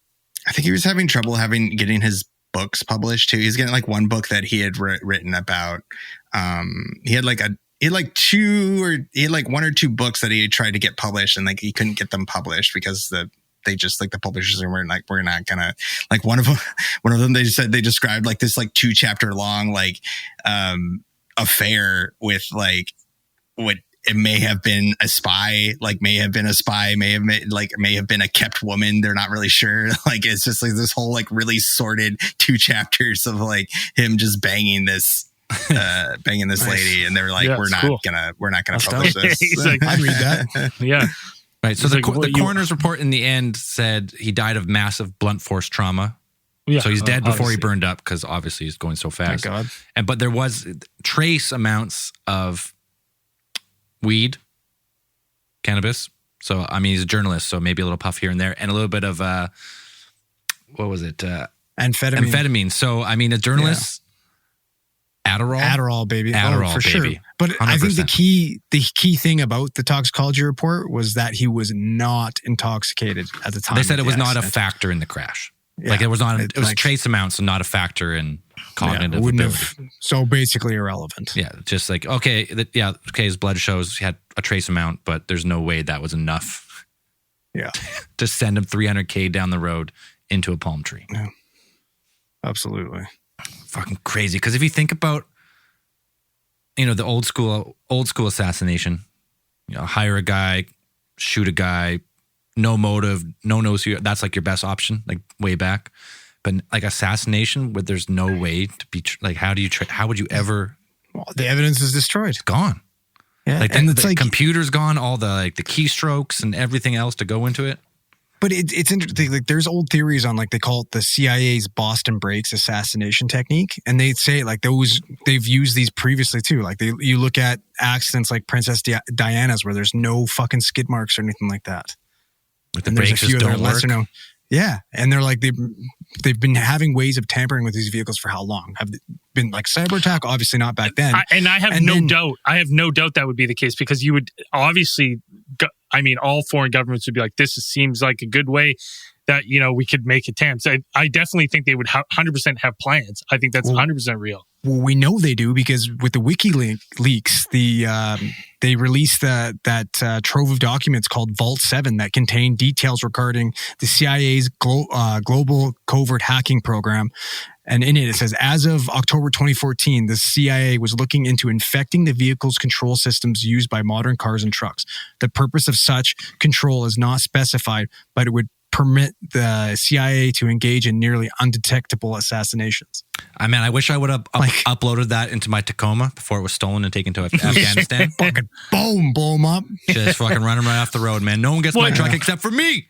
I think he was having trouble getting his books published too. He's getting like one book that he had written about. He had like one or two books that he had tried to get published, and like he couldn't get them published because they just like the publishers were like, we're not gonna, like one of them they said they described like this like 2-chapter long like affair with like what it may have been a spy, may have been a kept woman. They're not really sure. Like, it's just like this whole like really sordid 2 chapters of like him just banging this lady. And they're like, we're not gonna publish this. He's like, I'd read that. Yeah. Right. So the coroner's report in the end said he died of massive blunt force trauma. Yeah, so he's dead before he burned up, because obviously he's going so fast. Thank God. But there was trace amounts of weed, cannabis. So, I mean, he's a journalist, so maybe a little puff here and there, and a little bit of, what was it? Amphetamine. So, I mean, a journalist, Adderall, baby. Adderall, for baby. Sure. But 100%. I think the key thing about the toxicology report was that he was not intoxicated at the time. They said it was not a factor in the crash. Yeah, like it was like, trace amounts, so not a factor in cognitive ability. So basically irrelevant. Yeah, just like, okay, his blood shows he had a trace amount, but there's no way that was enough. Yeah, to send him 300K down the road into a palm tree. Yeah, absolutely. Fucking crazy. Because if you think about, you know, the old school assassination, you know, hire a guy, shoot a guy, no motive, no knows who. That's like your best option, like way back. But like assassination, where there's no way to be like, how would you ever? Well, the evidence is destroyed. It's gone. Yeah, like and the it's like computer's gone, all the keystrokes and everything else to go into it. But it's interesting. Like, there's old theories on, like, they call it the CIA's Boston Breaks assassination technique, and they say like they've used these previously too. Like you look at accidents like Princess Diana's where there's no fucking skid marks or anything like that. But the And there's a brakes few just other don't work. lesser known. Yeah, and they're like they've been having ways of tampering with these vehicles for how long? Have they been like cyber attack? Obviously not back then. I have no doubt. I have no doubt that would be the case because you would obviously. I mean, all foreign governments would be like, this seems like a good way that, you know, we could make attempts. I definitely think they would 100% have plans. I think that's 100% real. Well, we know they do because with the WikiLeaks, they released that trove of documents called Vault 7 that contain details regarding the CIA's global covert hacking program. And in it says, as of October 2014, the CIA was looking into infecting the vehicle's control systems used by modern cars and trucks. The purpose of such control is not specified, but it would permit the CIA to engage in nearly undetectable assassinations. I wish I would have uploaded that into my Tacoma before it was stolen and taken to Afghanistan. Fucking boom, blow them up. Just fucking running right off the road, man. No one gets my truck except for me.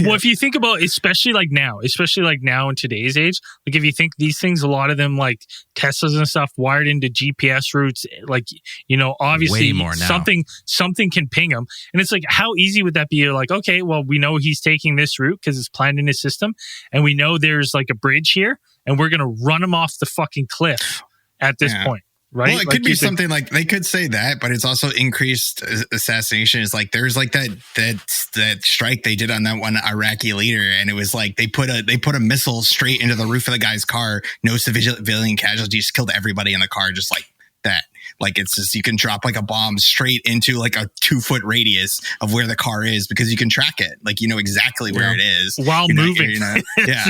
Well, if you think about, especially like now in today's age, like if you think these things, a lot of them like Teslas and stuff wired into GPS routes, like, you know, obviously way more now. something can ping them. And it's like, how easy would that be? You're like, okay, well, we know he's taking this route because it's planned in his system. And we know there's like a bridge here and we're going to run him off the fucking cliff at this point. Right? Well, it could be something like they could say that, but it's also increased assassination. Is like there's like that strike they did on that one Iraqi leader, and it was like they put a missile straight into the roof of the guy's car. No civilian casualties, killed everybody in the car, just like that. Like it's just you can drop like a bomb straight into like a 2-foot radius of where the car is because you can track it. Like you know exactly where it is while moving. Yeah,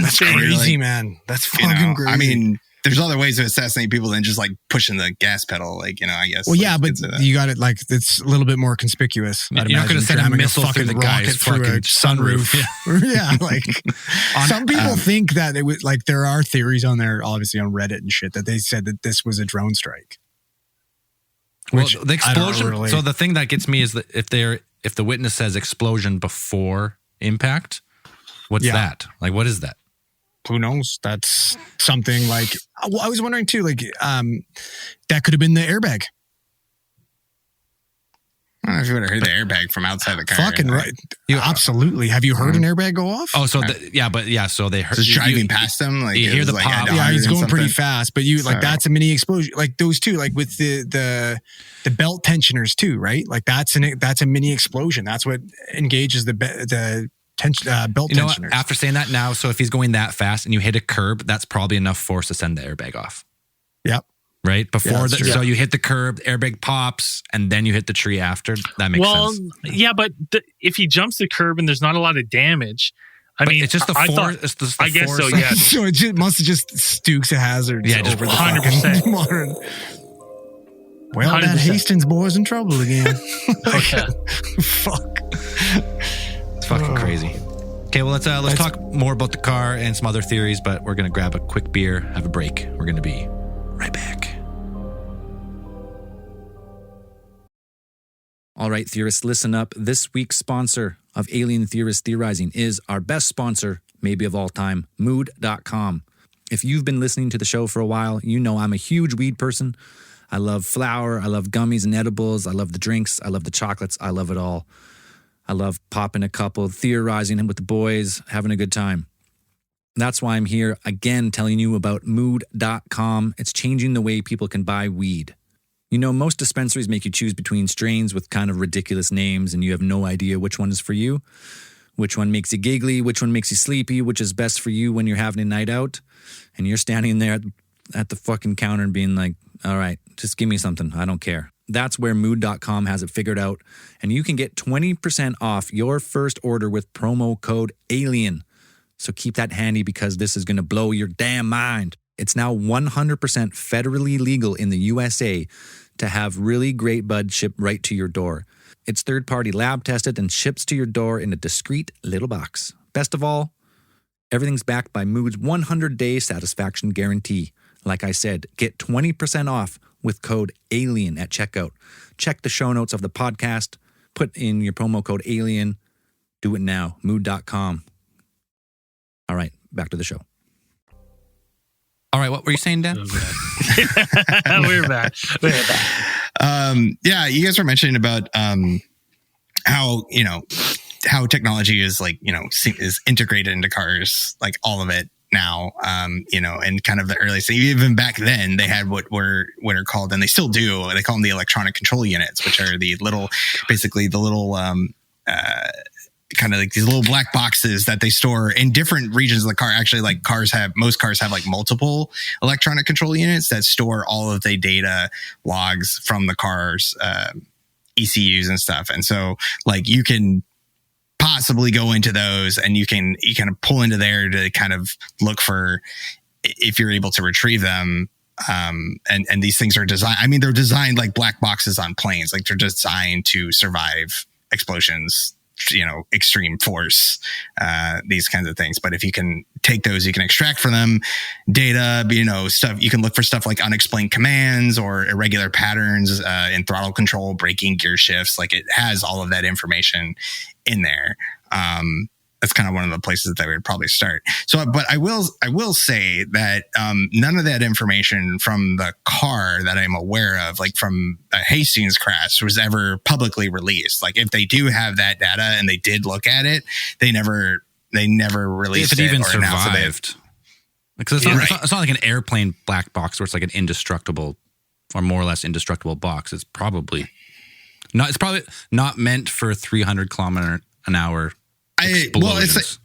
that's crazy, man. That's fucking crazy. I mean. There's other ways to assassinate people than just like pushing the gas pedal, like, you know, I guess. Well, yeah, but you got it like it's a little bit more conspicuous. You're not going to send a missile through the guy's fucking sunroof. Yeah, like some people think that it was like there are theories on there, obviously on Reddit and shit, that they said that this was a drone strike. Well, the explosion. So the thing that gets me is that if the witness says explosion before impact, what's that? Like, what is that? Who knows? That's something like, well, I was wondering too, like, that could have been the airbag. I don't know if you would have heard the airbag from outside the car. Fucking right. Absolutely. Have you heard an airbag go off? Oh, so so they heard. Just driving past them. Like you hear the pop. Yeah, he's going pretty fast, but that's a mini explosion. Like those two, like with the belt tensioners too, right? Like that's a mini explosion. That's what engages the belt tensioners. After saying that now, so if he's going that fast and you hit a curb, that's probably enough force to send the airbag off. Yep. Right? Before so you hit the curb, the airbag pops, and then you hit the tree after. That makes sense. Well, yeah, but if he jumps the curb and there's not a lot of damage, I mean, it's just the force. It's the I guess force. so, yeah. So it must have just Stukes a hazard. Yeah, just over 100%. Modern. Well, 100%. that Hastings boy's in trouble again. Okay. Fuck. It's fucking crazy. Okay, well, let's talk more about the car and some other theories, but we're going to grab a quick beer, have a break. We're going to be right back. All right, theorists, listen up. This week's sponsor of Alien Theorists Theorizing is our best sponsor, maybe of all time, mood.com. If you've been listening to the show for a while, you know I'm a huge weed person. I love flower. I love gummies and edibles. I love the drinks. I love the chocolates. I love it all. I love popping a couple, theorizing with the boys, having a good time. That's why I'm here again telling you about mood.com. It's changing the way people can buy weed. You know, most dispensaries make you choose between strains with kind of ridiculous names and you have no idea which one is for you, which one makes you giggly, which one makes you sleepy, which is best for you when you're having a night out. And you're standing there at the fucking counter and being like, all right, just give me something. I don't care. That's where mood.com has it figured out. And you can get 20% off your first order with promo code ALIEN. So keep that handy because this is going to blow your damn mind. It's now 100% federally legal in the USA to have really great bud shipped right to your door. It's third-party lab tested and ships to your door in a discreet little box. Best of all, everything's backed by Mood's 100-day satisfaction guarantee. Like I said, get 20% off with code ALIEN at checkout. Check the show notes of the podcast. Put in your promo code ALIEN. Do it now. Mood.com. All right, back to the show. All right, what were you saying, Dan? We're back. Yeah, you guys were mentioning about how technology is is integrated into cars, like all of it now, and kind of the early stage. Even back then, they had what are called, and they still do. They call them the electronic control units, which are the little kind of like these little black boxes that they store in different regions of the car. Actually, like most cars have like multiple electronic control units that store all of the data logs from the car's ECUs and stuff. And so like you can possibly go into those and you kind of pull into there to kind of look for if you're able to retrieve them. And these things are designed. I mean, they're designed like black boxes on planes. Like they're designed to survive explosions, extreme force, these kinds of things. But if you can take those, you can extract from them data, stuff. You can look for stuff like unexplained commands or irregular patterns in throttle control, braking, gear shifts. Like it has all of that information in there. That's kind of one of the places that we would probably start. So, but I will say that none of that information from the car that I'm aware of, like from a Hastings crash, was ever publicly released. Like if they do have that data and they did look at it, they never released if it even or survived. Because it's not like an airplane black box where it's like an indestructible or more or less indestructible box. It's probably not meant for 300 kilometer an hour explosions.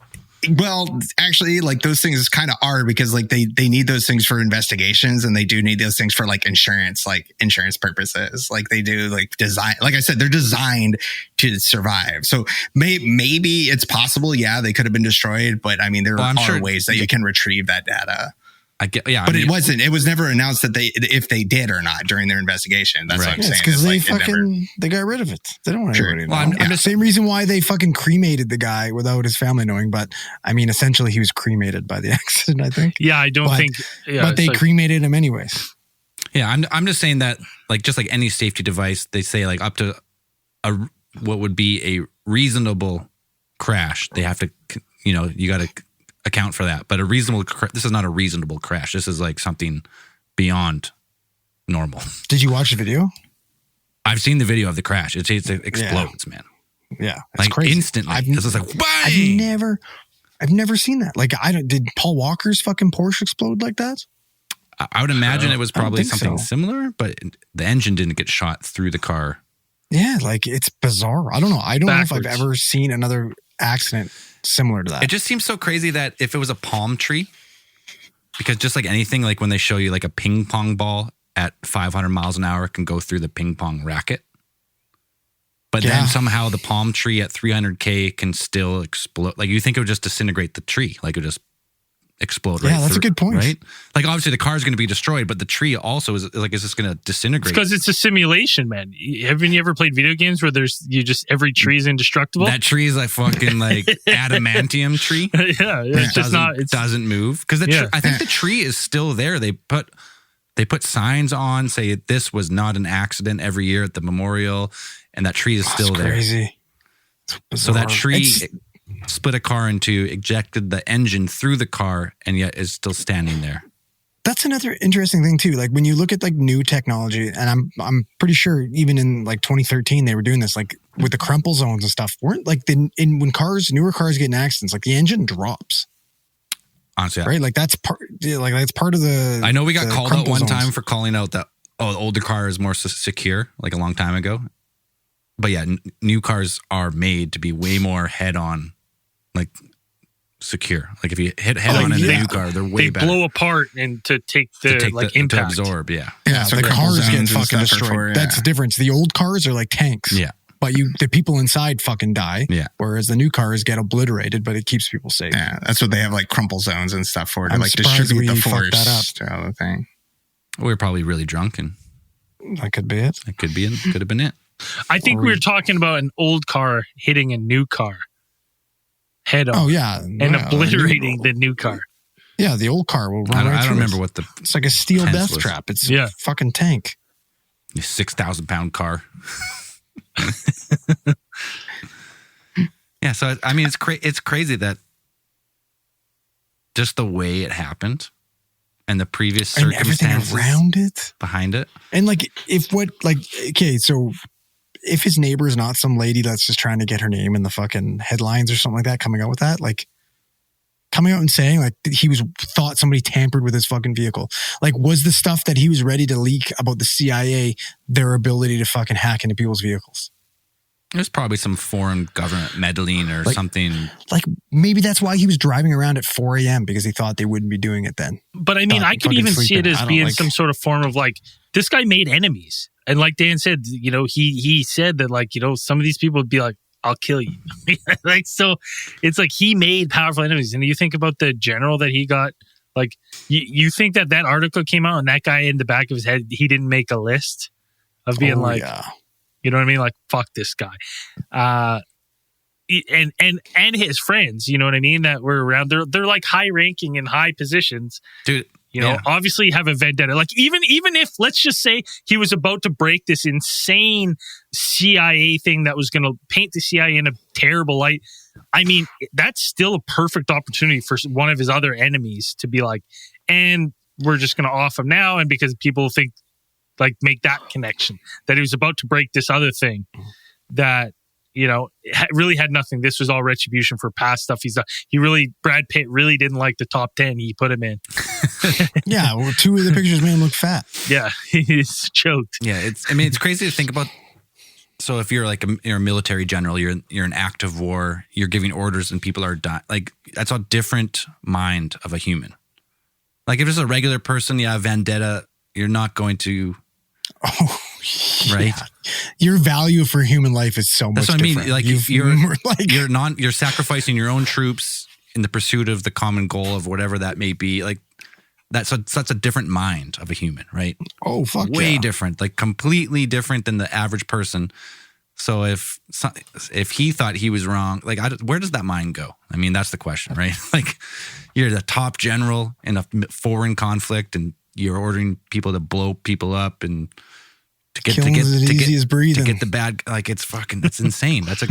Well, actually, like those things kind of are, because like they need those things for investigations, and they do need those things for like insurance purposes. Like they do like design, like I said, they're designed to survive. So maybe it's possible. Yeah, they could have been destroyed, but I mean, there are ways that you can retrieve that data. It was never announced that if they did or not during their investigation. That's what I'm saying. Because they got rid of it. They don't want anybody to know. I'm the same reason why they fucking cremated the guy without his family knowing. But I mean, essentially, he was cremated by the accident, I think. Yeah, I don't think. Yeah, but they cremated him anyways. Yeah, I'm just saying that, like, just like any safety device, they say like up to what would be a reasonable crash. They have to, you got to account for that. But this is not a reasonable crash. This is like something beyond normal. Did you watch the video? I've seen the video of the crash. It explodes, man. Yeah, it's like crazy. Instantly. This is like bang! I've never seen that. Like did Paul Walker's fucking Porsche explode like that? I would imagine it was probably something similar, but the engine didn't get shot through the car. Yeah, like it's bizarre. I don't know. I don't know if I've ever seen another accident similar to that. It just seems so crazy that if it was a palm tree, because just like anything, like when they show you like a ping pong ball at 500 miles an hour can go through the ping pong racket, but then somehow the palm tree at 300K can still explode. Like you think it would just disintegrate the tree, like it would just explode. Yeah, that's a good point. Right? Like obviously the car is going to be destroyed, but the tree also is this going to disintegrate? Because it's a simulation, man. Haven't you ever played video games where every tree is indestructible? That tree is like fucking like adamantium tree. It's just it doesn't move because I think the tree is still there. They put signs on, say this was not an accident every year at the memorial, and that tree is still there. Crazy. So that tree split a car into, ejected the engine through the car, and yet is still standing there. That's another interesting thing too. Like when you look at like new technology, and I'm pretty sure even in like 2013 they were doing this, like with the crumple zones and stuff. Weren't like when newer cars get in accidents, like the engine drops. Honestly, right? Like that's part of the. I know we got called out one time for calling out that the older car is more secure, like a long time ago. But yeah, new cars are made to be way more head-on, like secure. Like if you hit head-on in a new car, they're way better. They blow apart and to take the impact. To absorb, yeah. Yeah, so the cars get fucking destroyed. That's the difference. The old cars are like tanks. Yeah. But the people inside fucking die. Yeah. Whereas the new cars get obliterated, but it keeps people safe. Yeah, that's what they have like crumple zones and stuff for, to like distribute the force to all the thing. We were probably really drunk, and that could be it. That could have been it. I think we were talking about an old car hitting a new car head on. Oh yeah, and obliterating the new car. Yeah, the old car will run. I don't remember what It's like a steel death was. trap. It's a fucking tank. A 6,000-pound car. Yeah, so I mean, it's crazy that just the way it happened and the previous And circumstances everything around it behind it. And so if his neighbor is not some lady that's just trying to get her name in the fucking headlines or something like that, coming out with that, like coming out and saying like thought somebody tampered with his fucking vehicle. Like, was the stuff that he was ready to leak about the CIA their ability to fucking hack into people's vehicles? There's probably some foreign government meddling or something. Like maybe that's why he was driving around at 4 a.m. because he thought they wouldn't be doing it then. But I mean, I could even see it as being some sort of form of like, this guy made enemies. And like Dan said, you know, he said that like, you know, some of these people would be like, I'll kill you. Like, so it's like he made powerful enemies. And you think about the general that he got, like, you think that article came out and that guy in the back of his head, he didn't make a list of being you know what I mean? Like, fuck this guy. And his friends, you know what I mean? That were around. They're like high ranking in high positions. Dude. You know, obviously have a vendetta. Like even if, let's just say he was about to break this insane CIA thing that was going to paint the CIA in a terrible light. I mean, that's still a perfect opportunity for one of his other enemies to be like, and we're just going to off him now. And because people think, like, make that connection that he was about to break this other thing that, you know, really had nothing. This was all retribution for past stuff he's done. Brad Pitt really didn't like the top 10 he put him in. Yeah, well, 2 of the pictures made him look fat. Yeah, he's choked. Yeah, it's crazy to think about. So if you're like you're a military general, you're in active war, you're giving orders and people are dying. Like, that's a different mind of a human. Like, if it's a regular person, vendetta, you're not going to. Oh, right. Yeah. Your value for human life is so much different. That's what I mean. Like, you're sacrificing your own troops in the pursuit of the common goal of whatever that may be. Like, that's a different mind of a human, right? Oh, fuck way different, like completely different than the average person. So if he thought he was wrong, like, where does that mind go? I mean, that's the question, right? Like, you're the top general in a foreign conflict, and you're ordering people to blow people up and to get the bad. Like, it's insane. That's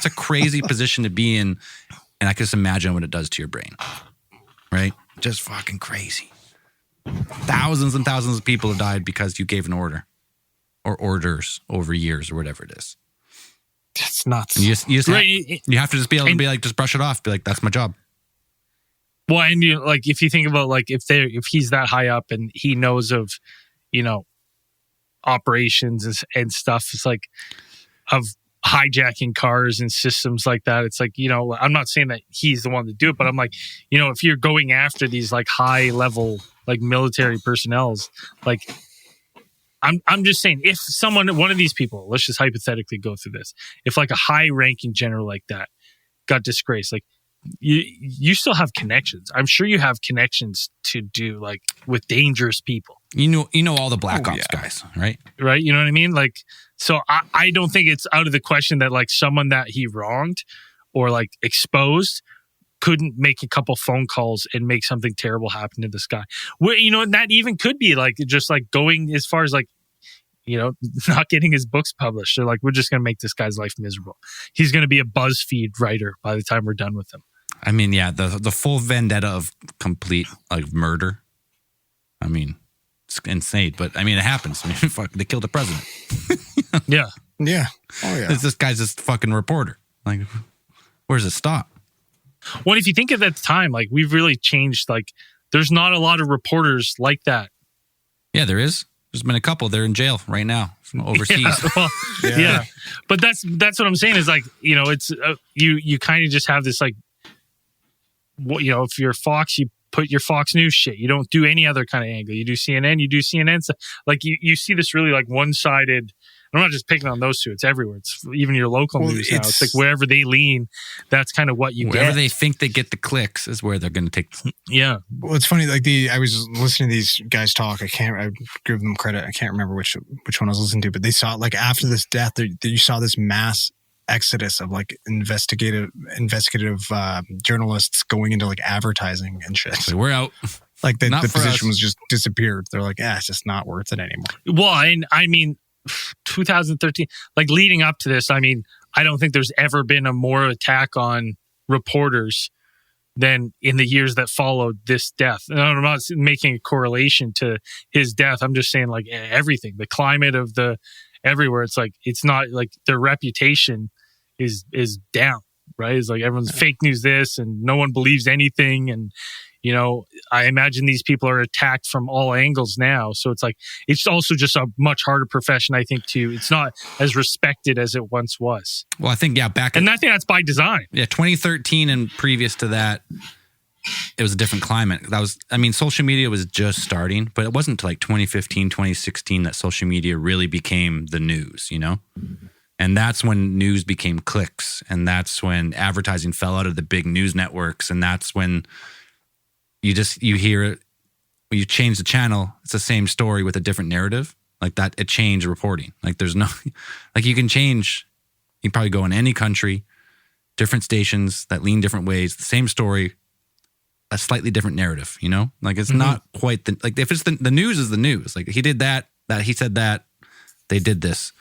a crazy position to be in, and I can just imagine what it does to your brain, right? Just fucking crazy. Thousands and thousands of people have died because you gave an order or orders over years or whatever it is. That's nuts. And you have to just be able to be like, just brush it off. Be like, that's my job. Well, and you like, if you think about like if he's that high up and he knows of, you know, operations and stuff, it's like of hijacking cars and systems like that. It's like, you know, I'm not saying that he's the one to do it, but I'm like, you know, if you're going after these like high level like military personnels, like I'm just saying, if one of these people, let's just hypothetically go through this, if like a high ranking general like that got disgraced, like you still have connections. I'm sure you have connections to do like with dangerous people. You know all the Black Ops guys, right? Right. You know what I mean? Like, so I don't think it's out of the question that like someone that he wronged or like exposed couldn't make a couple phone calls and make something terrible happen to this guy. Well, you know, and that even could be like just like going as far as like, you know, not getting his books published. They're like, we're just going to make this guy's life miserable. He's going to be a BuzzFeed writer by the time we're done with him. I mean, yeah, the full vendetta of complete like murder. I mean, it's insane, but I mean, it happens. I mean, fuck, they killed the president. Yeah. Yeah. Oh yeah. This guy's just fucking reporter. Like, where does it stop? Well, if you think of at the time, like we've really changed. Like, there's not a lot of reporters like that. Yeah, there is. There's been a couple. They're in jail right now from overseas. Yeah, well, yeah. But that's what I'm saying is like, you know, it's you kind of just have this like, what, you know, if you're Fox, you put your Fox News shit. You don't do any other kind of angle. You do CNN. You do CNN. So, like you see this really like one-sided I'm not just picking on those two. It's everywhere. It's even your local news now. It's like wherever they lean, that's kind of what you wherever get. they think they get the clicks is where they're going to take. Yeah. Well, it's funny. Like I was listening to these guys talk. I give them credit. I can't remember which one I was listening to, but they saw like after this death, you saw this mass exodus of like investigative journalists going into like advertising and shit. So we're out. Like the position was just disappeared. They're like, it's just not worth it anymore. Well, and I mean, 2013, like leading up to this, I mean, I don't think there's ever been a more attack on reporters than in the years that followed this death. And I'm not making a correlation to his death. I'm just saying like everything, the climate of the everywhere. It's like, it's not like their reputation is down, right? It's like everyone's fake news this and no one believes anything. And, you know, I imagine these people are attacked from all angles now. So it's like, it's also just a much harder profession, I think, too. It's not as respected as it once was. Well, I think, and I think that's by design. Yeah, 2013 and previous to that, it was a different climate. Social media was just starting, but it wasn't until like 2015, 2016 that social media really became the news, you know? And that's when news became clicks. And that's when advertising fell out of the big news networks. And that's when you hear it, when you change the channel, it's the same story with a different narrative. Like that, it changed reporting. Like there's no, like you can probably go in any country, different stations that lean different ways, the same story, a slightly different narrative, you know? Like it's not quite like if it's the news is the news. Like he did that he said that, they did this.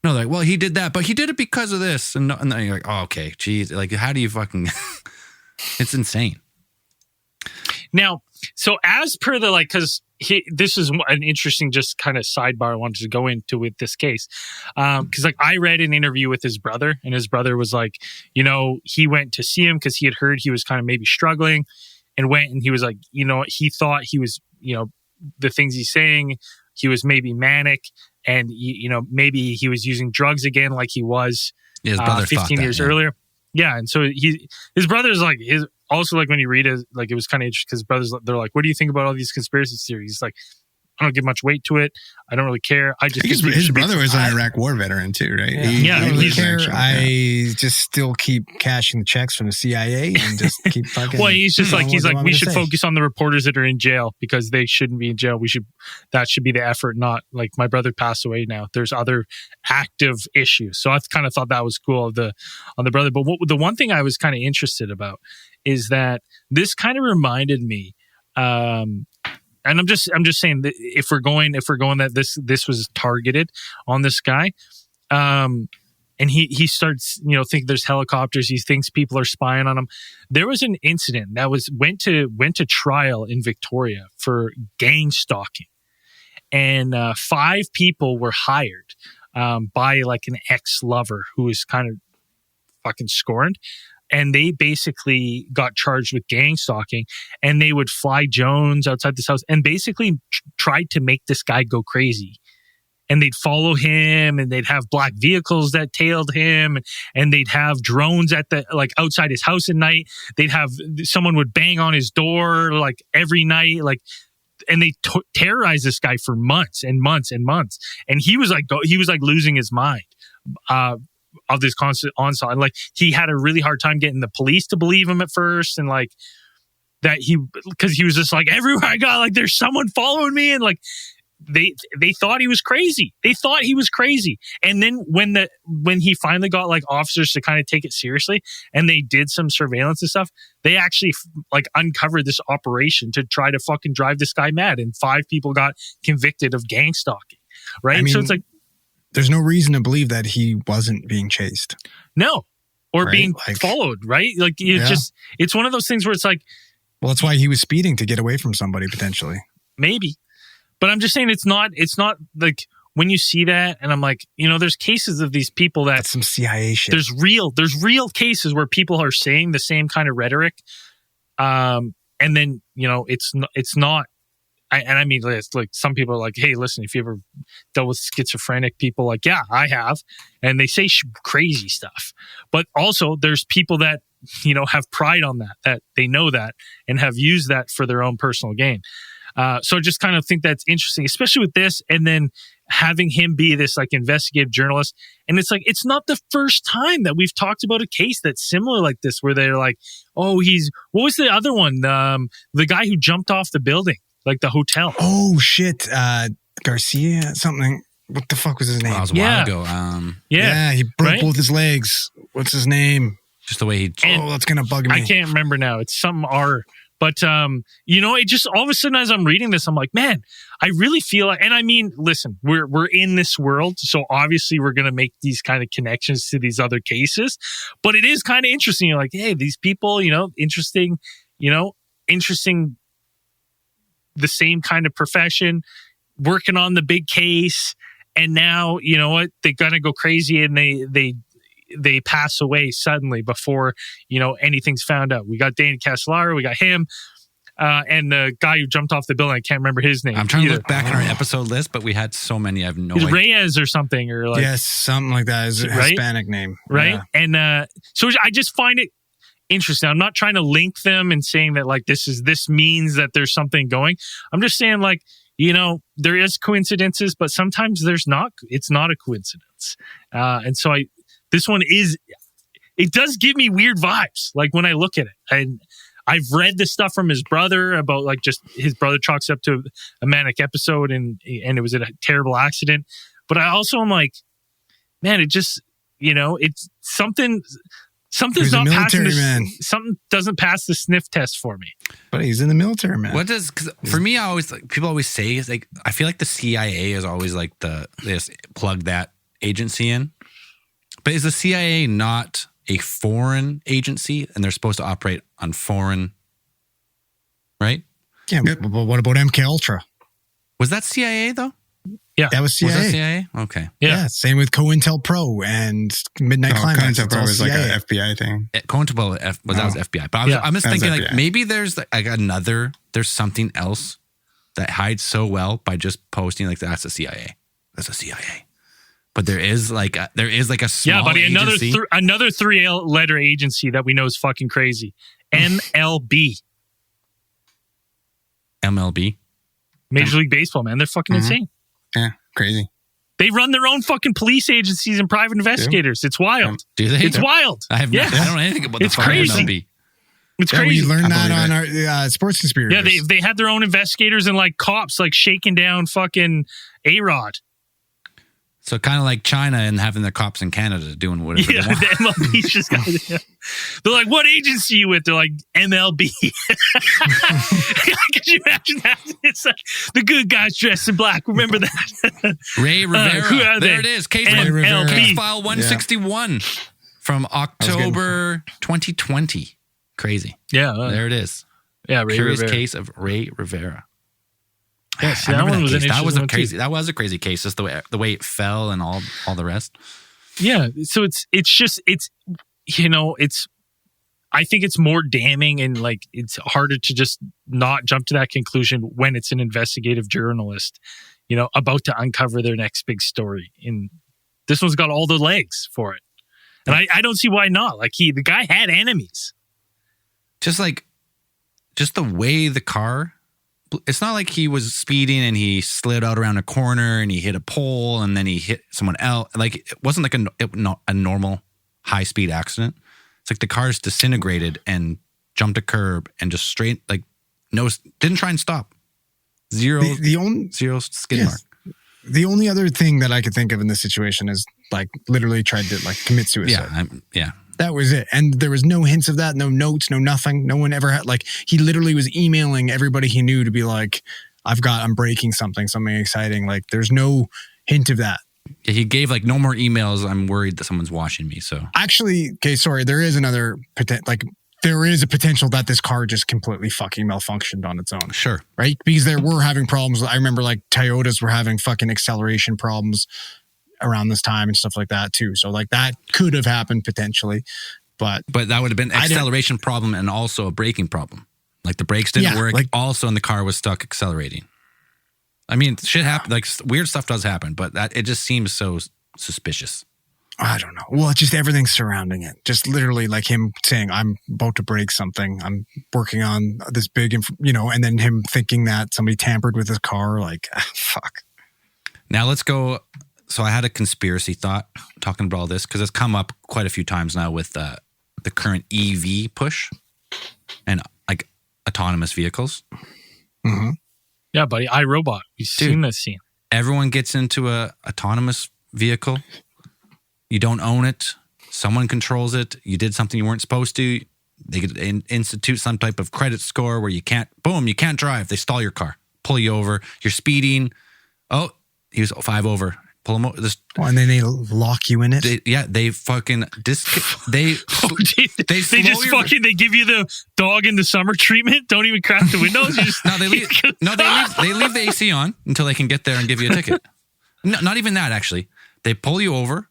No, like, well, he did that, but he did it because of this. And then you're like, oh, okay, geez. Like, how do you fucking, it's insane. Now, so as per the, like, because this is an interesting just kind of sidebar I wanted to go into with this case. Because, like, I read an interview with his brother, and his brother was like, you know, he went to see him because he had heard he was kind of maybe struggling and went, and he was like, you know, he thought he was, you know, the things he's saying, he was maybe manic, and, you know, maybe he was using drugs again like he was 15 years earlier. Yeah, and so his brother's like, also like when you read it, like it was kind of interesting because his brothers, they're like, what do you think about all these conspiracy theories? He's like, I don't give much weight to it. I don't really care. I just think his brother was an Iraq war veteran too, right? Yeah, I don't really care. I just still keep cashing the checks from the CIA and just keep fucking. Well, he's just like, he's like, we should focus on the reporters that are in jail because they shouldn't be in jail. That should be the effort, not like my brother passed away now. There's other active issues. So I kind of thought that was cool on the brother. But the one thing I was kind of interested about is that this kind of reminded me, and I'm just saying that if we're going that this was targeted on this guy, and he starts, you know, think there's helicopters. He thinks people are spying on him. There was an incident that went to trial in Victoria for gang stalking, and 5 people were hired by like an ex-lover who was kind of fucking scorned. And they basically got charged with gang stalking, and they would fly drones outside this house and basically tried to make this guy go crazy. And they'd follow him, and they'd have black vehicles that tailed him, and they'd have drones at outside his house at night. They'd have someone would bang on his door like every night, like, and they terrorized this guy for months and months and months. And he was like losing his mind. Of this constant onslaught, and like he had a really hard time getting the police to believe him at first, and like that because he was just like, everywhere I got, like there's someone following me, and like they thought he was crazy. They thought he was crazy, and then when he finally got like officers to kind of take it seriously, and they did some surveillance and stuff, they actually like uncovered this operation to try to fucking drive this guy mad, and 5 people got convicted of gang stalking. Right, I mean, so it's like. There's no reason to believe that he wasn't being chased. No. Or being followed, right? Like, it's one of those things where it's like. Well, that's why he was speeding, to get away from somebody, potentially. Maybe. But I'm just saying it's not like when you see that, and I'm like, you know, there's cases of these people that's some CIA shit. There's real cases where people are saying the same kind of rhetoric. And then, you know, it's not. I mean, it's like some people are like, hey, listen, if you ever dealt with schizophrenic people, like, yeah, I have. And they say crazy stuff. But also there's people that, you know, have pride on that they know that and have used that for their own personal gain. So I just kind of think that's interesting, especially with this, and then having him be this like investigative journalist. And it's like, it's not the first time that we've talked about a case that's similar like this, where they're like, oh, what was the other one? The guy who jumped off the building, like the hotel. Oh shit. Garcia, something. What the fuck was his name? That was a while ago. Yeah, he broke both his legs. What's his name? Just the way he... that's going to bug me. I can't remember now. It's some R. But, it just all of a sudden as I'm reading this, I'm like, man, I really feel like, and I mean, listen, we're in this world. So obviously we're going to make these kind of connections to these other cases, but it is kind of interesting. You're like, hey, these people, interesting, the same kind of profession, working on the big case. And now, you know what, they're going to go crazy and they pass away suddenly before, anything's found out. We got Danny Castellaro, we got him, and the guy who jumped off the building. I can't remember his name. I'm trying to look back in our episode list, but we had so many. I have no idea. Reyes or something, or like, yes, something like that. Is a Hispanic name, right? Yeah. And so I just find it interesting. I'm not trying to link them and saying that like this means that there's something going. I'm just saying like, there is coincidences, but sometimes there's not. It's not a coincidence, and so this one it does give me weird vibes. Like when I look at it, and I've read the stuff from his brother about like just his brother chalks up to a manic episode and it was a terrible accident. But I also am like, man, it just, it's something's not passing something doesn't pass the sniff test for me. But he's in the military, man. Because for me, I always people always say is like, I feel like the CIA is always like they just plug that agency in. But is the CIA not a foreign agency and they're supposed to operate on foreign, right? Yeah, but what about MK Ultra? Was that CIA though? Yeah. That was CIA. Was that CIA? Okay. Yeah, same with COINTELPRO and Midnight Climax. COINTELPRO was like an FBI thing. COINTELPRO that was FBI. But I'm just thinking like maybe there's like there's something else that hides so well by just posting like that's the CIA. That's the CIA. But there is like a small buddy, agency. another 3-letter agency that we know is fucking crazy. MLB. MLB. Major League Baseball, man. They're fucking insane. Yeah, crazy. They run their own fucking police agencies and private investigators. It's wild. Do they? It's wild. I don't know anything about the crazy. MLB. It's crazy. We learned that on our Sports Conspirators. Yeah, they had their own investigators and like cops like shaking down fucking A-Rod. So kind of like China and having their cops in Canada doing whatever they want. The MLB's just got They're like, what agency are you with? They're like, MLB. Could you imagine that? It's like the good guys dressed in black. Remember that? Ray Rivera. Who are they? There it is. Case file 161 from October 2020. Crazy. Yeah. There it is. Yeah, Ray Curious Rivera. case of Ray Rivera. Yes, I remember that case. That was a crazy case. Just the way it fell and all the rest. Yeah. So it's I think it's more damning and like it's harder to just not jump to that conclusion when it's an investigative journalist, about to uncover their next big story. And this one's got all the legs for it. And I don't see why not. Like the guy had enemies. Just the way the car. It's not like he was speeding and he slid out around a corner and he hit a pole and then he hit someone else. Like it wasn't like a normal high speed accident. It's like the car's disintegrated and jumped a curb and just straight didn't try and stop. Zero skid mark. The only other thing that I could think of in this situation is like literally tried to like commit suicide. Yeah. That was it. And there was no hints of that, no notes, no nothing. No one ever had, like, he literally was emailing everybody he knew to be like, I'm breaking something exciting. Like, there's no hint of that. Yeah, he gave like no more emails. I'm worried that someone's watching me. So actually, okay, sorry. There is there is a potential that this car just completely fucking malfunctioned on its own. Sure. Right? Because there were having problems. I remember like Toyotas were having fucking acceleration problems around this time and stuff like that too. So like that could have happened potentially, but that would have been acceleration problem and also a braking problem. Like the brakes didn't work. Like, also, and the car was stuck accelerating. I mean, shit happens. Like weird stuff does happen, but it just seems so suspicious. I don't know. Well, just everything surrounding it. Just literally like him saying, I'm about to break something. I'm working on this big, and then him thinking that somebody tampered with his car. Like, fuck. Now let's go. So I had a conspiracy thought talking about all this because it's come up quite a few times now with the current EV push and like autonomous vehicles. Mm-hmm. Yeah, buddy. iRobot. We've seen this scene. Everyone gets into a autonomous vehicle. You don't own it. Someone controls it. You did something you weren't supposed to. They could institute some type of credit score where you can't drive. They stall your car, pull you over. You're speeding. Oh, he was 5 over. Pull him over. And then they lock you in it. They fucking they they give you the dog in the summer treatment. Don't even crack the windows. They leave the AC on until they can get there and give you a ticket. No, not even that actually. They pull you over.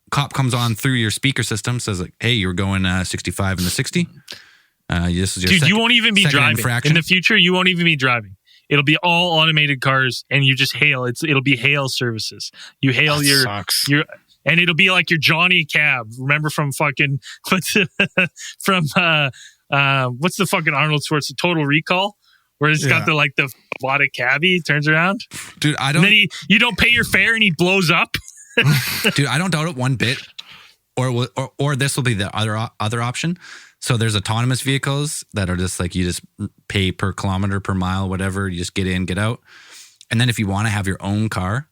Cop comes on through your speaker system, says like, "Hey, you're going 65 in the 60. This is your you won't even be driving infraction. In the future. You won't even be driving. It'll be all automated cars, and you just hail. It'll be hail services. You hail your, and it'll be like your Johnny cab. Remember from fucking what's the fucking Arnold Schwarzenegger Total Recall, where it's got the robotic cabbie. He turns around, dude. I don't. And then you don't pay your fare, and he blows up. Dude, I don't doubt it one bit. Or this will be the other option. So there's autonomous vehicles that are just like you just pay per kilometer, per mile, whatever. You just get in, get out. And then if you want to have your own car,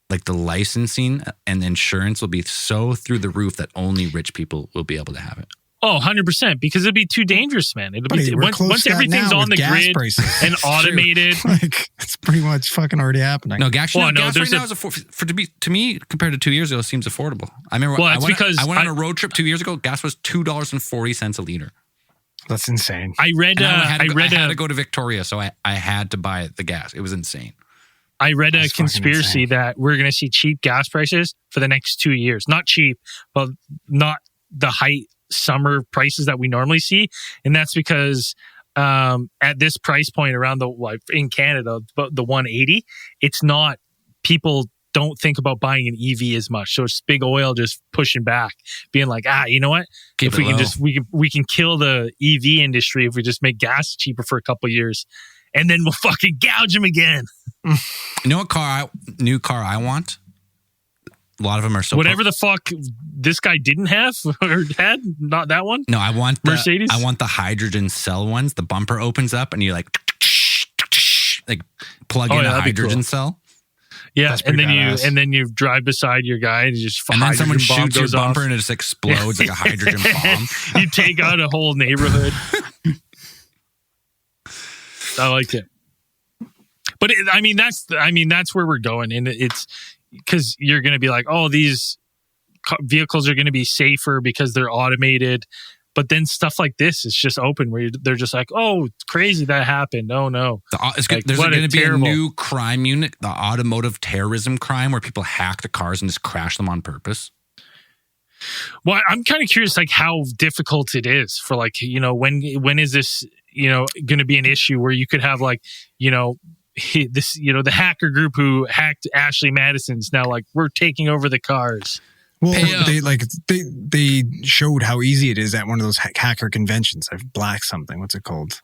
like the licensing and insurance will be so through the roof that only rich people will be able to have it. Oh, 100%, because it'd be too dangerous, man. It'll be once everything's on the grid and automated. Like it's pretty much fucking already happening. No, gas right now is to me compared to 2 years ago seems affordable. I remember I went on a road trip 2 years ago. Gas was $2.40 a liter. That's insane. I had to go to Victoria, so I had to buy the gas. It was insane. I read a conspiracy that we're going to see cheap gas prices for the next 2 years. Not cheap, but not the height summer prices that we normally see, and that's because at this price point around in Canada, the 180, it's not, people don't think about buying an EV as much, so it's big oil just pushing back, being like, you know what, if we can just we can kill the EV industry if we just make gas cheaper for a couple of years, and then we'll fucking gouge them again. You know what new car I want? A lot of them are so whatever the fuck this guy didn't have or had, not that one. No, I want Mercedes. I want the hydrogen cell ones. The bumper opens up and you like plug in a hydrogen cell. Yeah, and then you drive beside your guy and you just and then someone shoots your bumper and it just explodes like a hydrogen bomb. You take out a whole neighborhood. I like it, but that's where we're going, and it's. Because you're going to be like, oh, these vehicles are going to be safer because they're automated. But then stuff like this is just open where they're just like, oh, it's crazy that happened. Oh, no. There's going to be a new crime unit, the automotive terrorism crime, where people hack the cars and just crash them on purpose. Well, I'm kind of curious, like, how difficult it is for, like, when is this, going to be an issue where you could have, like, this, the hacker group who hacked Ashley Madison's now like, we're taking over the cars. Well, they showed how easy it is at one of those hacker conventions. I've blacked something. What's it called?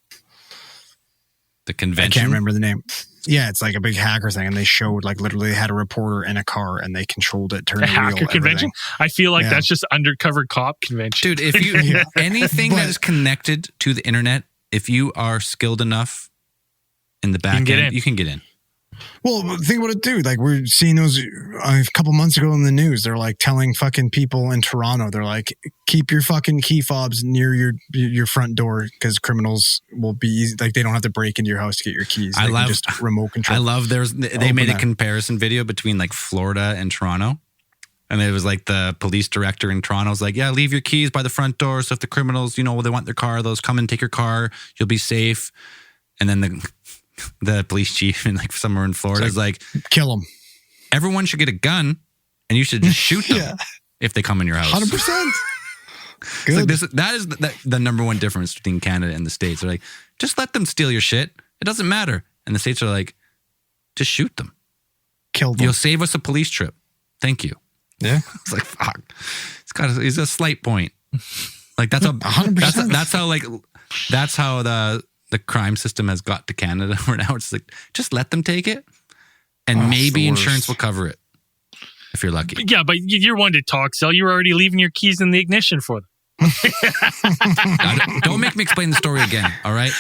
The convention? I can't remember the name. Yeah, it's like a big hacker thing, and they showed like literally they had a reporter in a car and they controlled it, turned the wheel, hacker convention. I feel like that's just undercover cop convention, dude. If you anything that is connected to the internet, if you are skilled enough in the back end, you can get in. Well, think about it, dude. Like, we're seeing those a couple months ago in the news. They're like telling fucking people in Toronto, they're like, keep your fucking key fobs near your front door because criminals will be easy. Like, they don't have to break into your house to get your keys. They can just remote control. I love they made a comparison video between like Florida and Toronto. And it was like the police director in Toronto was like, yeah, leave your keys by the front door. So if the criminals, they want their car, they'll come and take your car. You'll be safe. And then the police chief in like somewhere in Florida is like, kill them. Everyone should get a gun and you should just shoot them if they come in your house. 100%. Good. Like that is the number one difference between Canada and the States. They're like, just let them steal your shit. It doesn't matter. And the States are like, just shoot them. Kill them. You'll save us a police trip. Thank you. Yeah. It's like, fuck. He's a slight point. Like that's 100%. That's how the crime system has got to Canada where now it's like, just let them take it and maybe insurance will cover it if you're lucky. Yeah, but you're one to talk, Sel. You're already leaving your keys in the ignition for them. Don't make me explain the story again, all right?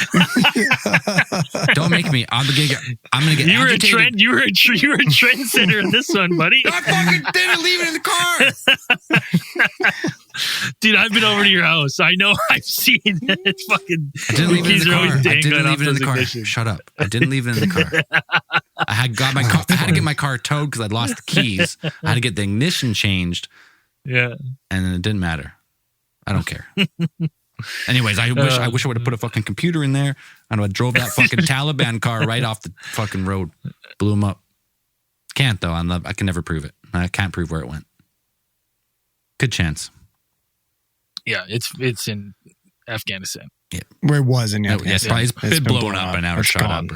Don't make me. I'm gonna get you were agitated. You were a trendsetter in this one, buddy. I fucking didn't leave it in the car. Dude, I've been over to your house. I know. I've seen it. It's fucking. I didn't leave it in the car. I didn't leave it in the car. Ignitions. Shut up. I didn't leave it in the car. I had to get my car towed because I'd lost the keys. I had to get the ignition changed. Yeah. And it didn't matter. I don't care. Anyways, I wish I would have put a fucking computer in there. I drove that fucking Taliban car right off the fucking road. Blew him up. Can't though. I can never prove it. I can't prove where it went. Good chance. Yeah, it's in Afghanistan. Yeah. Where it was in Afghanistan. It's been blown up and now it's shot up.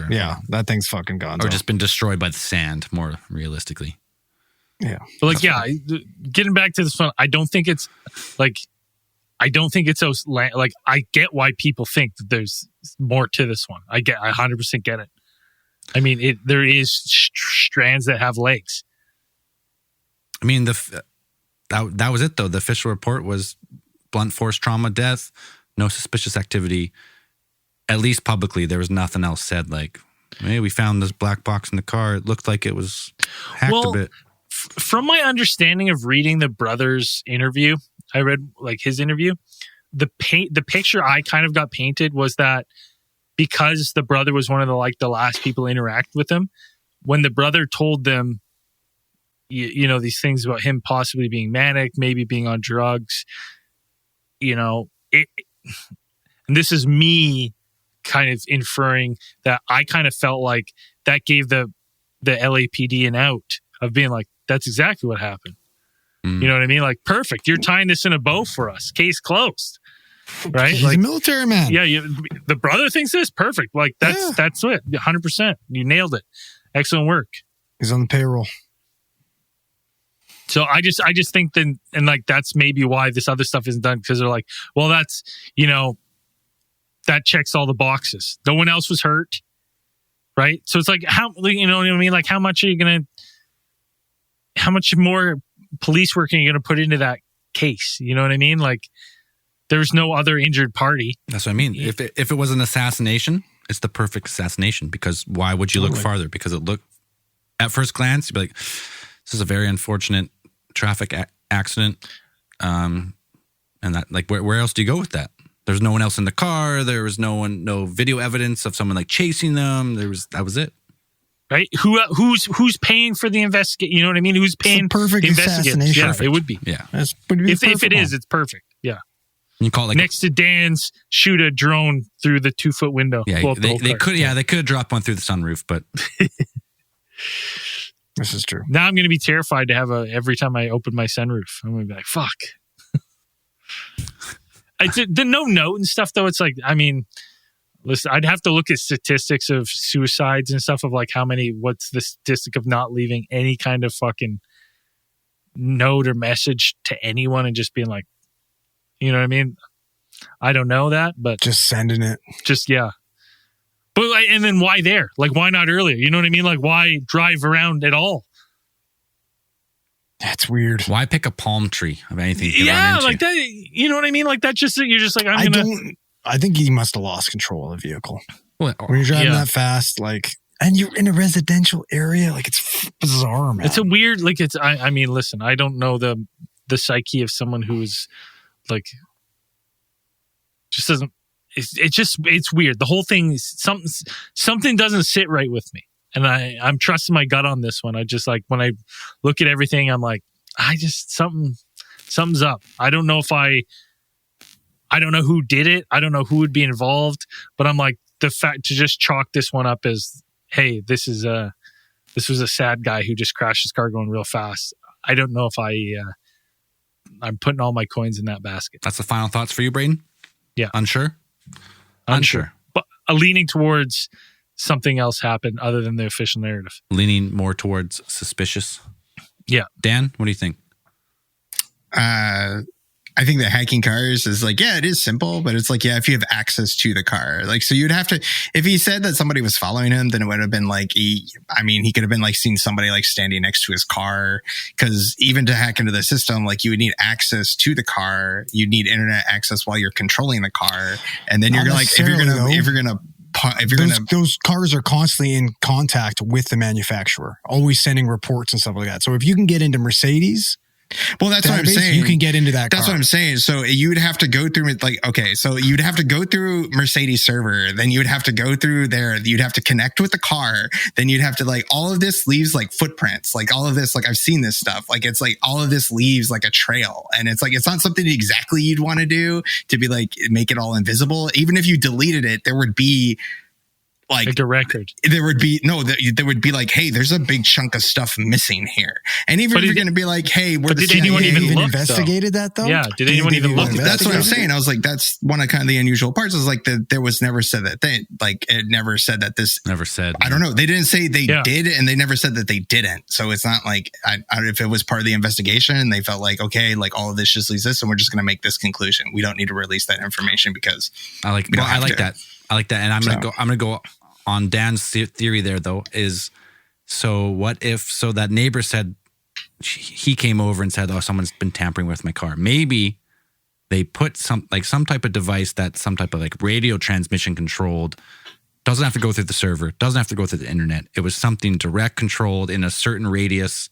That thing's fucking gone. Or just been destroyed by the sand, more realistically. Yeah. But getting back to this one, I don't think it's so, like, I get why people think that there's more to this one. I 100% get it. I mean, there is strands that have legs. I mean, that was it though. The official report was blunt force trauma death, no suspicious activity. At least publicly, there was nothing else said like, hey, we found this black box in the car. It looked like it was hacked a bit. From my understanding of reading the brother's interview, I read like his interview, the picture I kind of got painted was that because the brother was one of the last people to interact with him, when the brother told them, you know, these things about him possibly being manic, maybe being on drugs, you know, and this is me kind of inferring that I kind of felt like that gave the LAPD an out of being like, that's exactly what happened. You know what I mean? Like, perfect. You're tying this in a bow for us. Case closed. Right? He's a military man. Yeah. The brother thinks this. Perfect. Like, that's it. 100%. You nailed it. Excellent work. He's on the payroll. So I just think that, and like, that's maybe why this other stuff isn't done, because they're like, well, that's, you know, that checks all the boxes. No one else was hurt. Right? So it's like, how, you know what I mean? Like, how much more police work are you going to put into that case? You know what I mean? Like, there's no other injured party. That's what I mean. If it was an assassination, it's the perfect assassination, because why would you look farther? Because it looked, at first glance, you'd be like, this is a very unfortunate traffic accident. And that, like, where else do you go with that? There's no one else in the car. There was no video evidence of someone like chasing them. That was it. Right? Who's paying for the investigate? You know what I mean? Who's paying the perfect assassination? Yeah, it would be. Yeah. If it is, it's perfect. Yeah. You call it like next to Dan's shoot a drone through the 2-foot window. Yeah, they could have dropped one through the sunroof, but this is true. Now I'm going to be terrified to have every time I open my sunroof, I'm going to be like, fuck. The no note and stuff though. It's like, I mean, listen, I'd have to look at statistics of suicides and stuff of like what's the statistic of not leaving any kind of fucking note or message to anyone and just being like, you know what I mean? I don't know that, but just sending it. Yeah. But and then why there? Like, why not earlier? You know what I mean? Like, why drive around at all? That's weird. Why pick a palm tree of anything you can run Yeah, into? like that. You know what I mean? Like that. You're just like, I think he must have lost control of the vehicle. Well, when you're driving that fast, like, and you're in a residential area, like, it's bizarre, man. It's a weird, like, it's. I mean, listen, I don't know the psyche of someone who's like, just doesn't. It's weird. The whole thing is something doesn't sit right with me. And I'm trusting my gut on this one. I just, like, when I look at everything, I'm like, something's up. I don't know who did it. I don't know who would be involved, but I'm like, the fact to just chalk this one up as, hey, this was a sad guy who just crashed his car going real fast. I don't know if I'm putting all my coins in that basket. That's the final thoughts for you, Braden? Yeah. Unsure. But leaning towards something else happened other than the official narrative. Leaning more towards suspicious. Yeah. Dan, what do you think? I think that hacking cars is like, yeah, it is simple, but it's like, yeah, if you have access to the car, like, so you'd have to, if he said that somebody was following him, then it would have been like, he could have been like seen somebody like standing next to his car. Cause even to hack into the system, like you would need access to the car. You'd need internet access while you're controlling the car. And then you're like, those cars are constantly in contact with the manufacturer, always sending reports and stuff like that. So if you can get into Mercedes, well, that's what I'm saying. You can get into that car. That's what I'm saying. So you'd have to go through so you'd have to go through Mercedes server. Then you'd have to go through there. You'd have to connect with the car. Then you'd have to like, all of this leaves like footprints, like all of this, like I've seen this stuff. Like, it's like all of this leaves like a trail. And it's like, it's not something exactly you'd want to do to be like, make it all invisible. Even if you deleted it, there would be like a record. There would be like, hey, there's a big chunk of stuff missing here. And even if you're going to be like, hey, did anyone even look, investigated that though? Yeah. Did anyone even look? That's what I'm saying. I was like, that's one of kind of the unusual parts is like that there was never said that they like, it never said that this never said, I don't know. They didn't say they did, and they never said that they didn't. So it's not like, if it was part of the investigation and they felt like, okay, like all of this just leaves this and we're just going to make this conclusion. We don't need to release that information because I like that. And I'm going to go on Dan's theory there, though, is so what if, so that neighbor said, he came over and said, oh, someone's been tampering with my car. Maybe they put some type of device that's some type of like radio transmission controlled, doesn't have to go through the server, doesn't have to go through the internet. It was something direct controlled in a certain radius.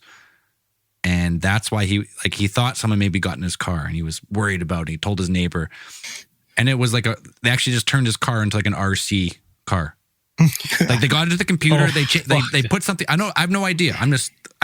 And that's why he thought someone maybe got in his car and he was worried about it. He told his neighbor. And it was like they actually just turned his car into like an RC car. Like they got into the computer, they put something. I have no idea. I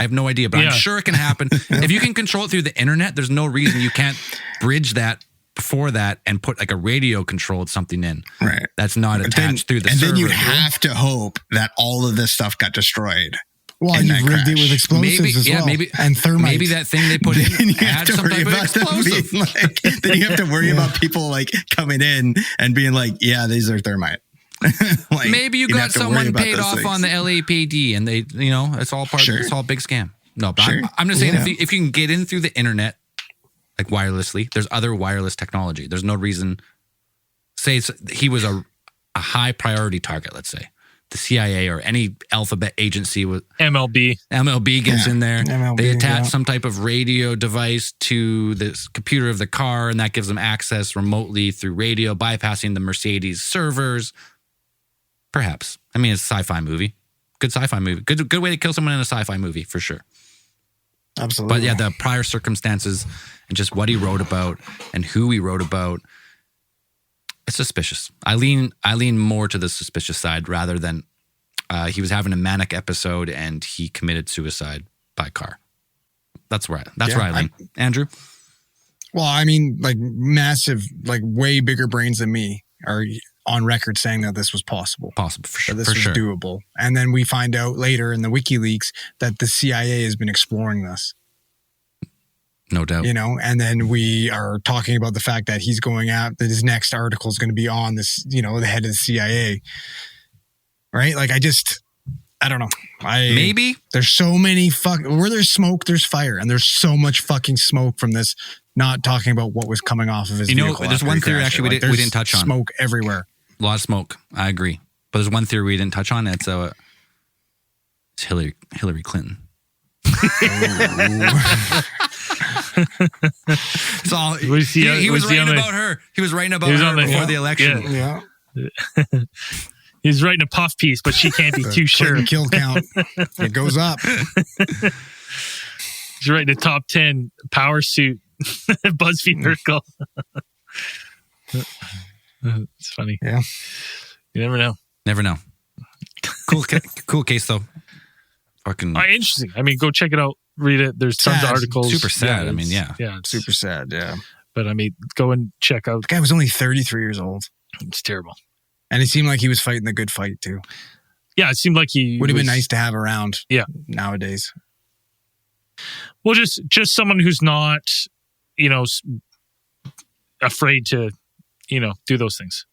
have no idea, but I'm sure it can happen. If you can control it through the internet, there's no reason you can't bridge that before that and put like a radio controlled something in. Right. That's not attached through the server. And then you'd have to hope that all of this stuff got destroyed. Well, you've rigged it with explosives as well. And thermite. Maybe that thing they put in had some type of explosive. Then you have to worry about people like coming in and being like, yeah, these are thermite. Like, maybe you got someone paid off things on the LAPD and they, it's all it's all a big scam. No, but I'm just saying if you can get in through the internet, like wirelessly, there's other wireless technology. There's no reason, say he was a high priority target, let's say. The CIA or any alphabet agency with MLB gets in there. They attach some type of radio device to the computer of the car and that gives them access remotely through radio, bypassing the Mercedes servers. Perhaps. I mean, it's a sci-fi movie. Good sci-fi movie. Good way to kill someone in a sci-fi movie, for sure. Absolutely. But yeah, the prior circumstances and just what he wrote about and who he wrote about, it's suspicious. I lean more to the suspicious side rather than he was having a manic episode and he committed suicide by car. That's where I lean. Andrew? Well, I mean, like massive, like way bigger brains than me are on record saying that this was possible. Possible, for sure. That this was doable. And then we find out later in the WikiLeaks that the CIA has been exploring this. No doubt. And then we are talking about the fact that he's going out, that his next article is going to be on this, the head of the CIA. Right? Like, I don't know. Maybe there's so many where there's smoke, there's fire. And there's so much fucking smoke from this, not talking about what was coming off of his vehicle. There's one theory actually we didn't touch on. Smoke everywhere. A lot of smoke. I agree. But there's one theory we didn't touch on. It's Hillary Clinton. So he was writing about her. He was writing about her before the election. Yeah. He's writing a puff piece, but she can't be too sure. Kill count. It goes up. He's writing a top 10 power suit BuzzFeed article. It's funny. Yeah. You never know. Never know. Cool case though. Fucking interesting. I mean, go check it out. Read it. There's tons of articles. Super sad. Yeah, it's super sad. Yeah. But I mean, go and check out. The guy was only 33 years old. It's terrible. And it seemed like he was fighting the good fight too. Yeah, it seemed like he would have been nice to have around. Yeah. Nowadays. Well, just someone who's not, afraid to, do those things.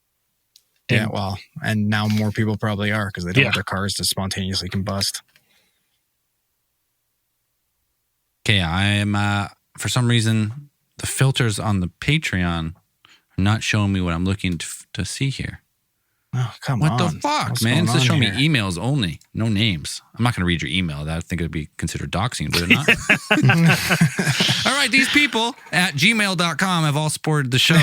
And now more people probably are because they don't want their cars to spontaneously combust. Okay, I am, for some reason, the filters on the Patreon are not showing me what I'm looking to see here. Oh, come What on. the fuck, What's man? It's going just showing me on here? emails only, no names. I'm not going to read your email. I think it would be considered doxing, would it not? All right, these people at gmail.com have all supported the show.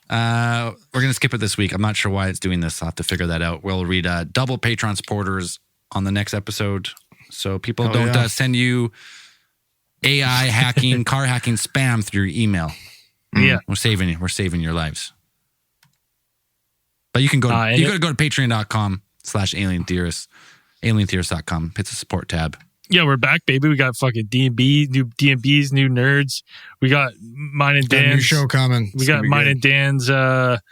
We're going to skip it this week. I'm not sure why it's doing this. I'll have to figure that out. We'll read double Patreon supporters on the next episode. So people don't send you AI hacking, car hacking spam through your email. Yeah. We're saving your lives. But you can go to patreon.com/alientheorists, alientheorists.com. Hit the support tab. Yeah, we're back, baby. We got fucking D&B, new D&Bs, new nerds. We got mine and Got a new Dan's show coming. We got mine and Dan's cryptid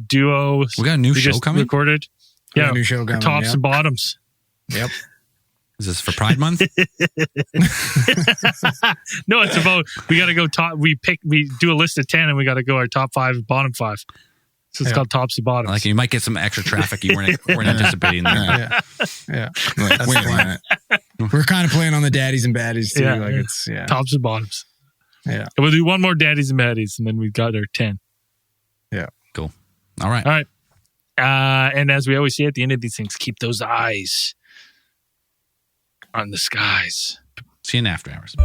duo. We got a new show coming? Recorded. We got Yeah, a new show our coming, tops yep. and bottoms. Yep. Is this for Pride Month? No, it's about we got to go top. We do a list of 10, and we got to go our top 5 and bottom 5. So it's called tops and bottoms. Like you might get some extra traffic you weren't anticipating there. Yeah. Wait a minute. We're kind of playing on the daddies and baddies too. Yeah. Like it's tops and bottoms. Yeah. And we'll do one more daddies and baddies, and then we've got our 10. Yeah. Cool. All right. All right. And as we always say at the end of these things, keep those eyes on the skies. See you in after hours.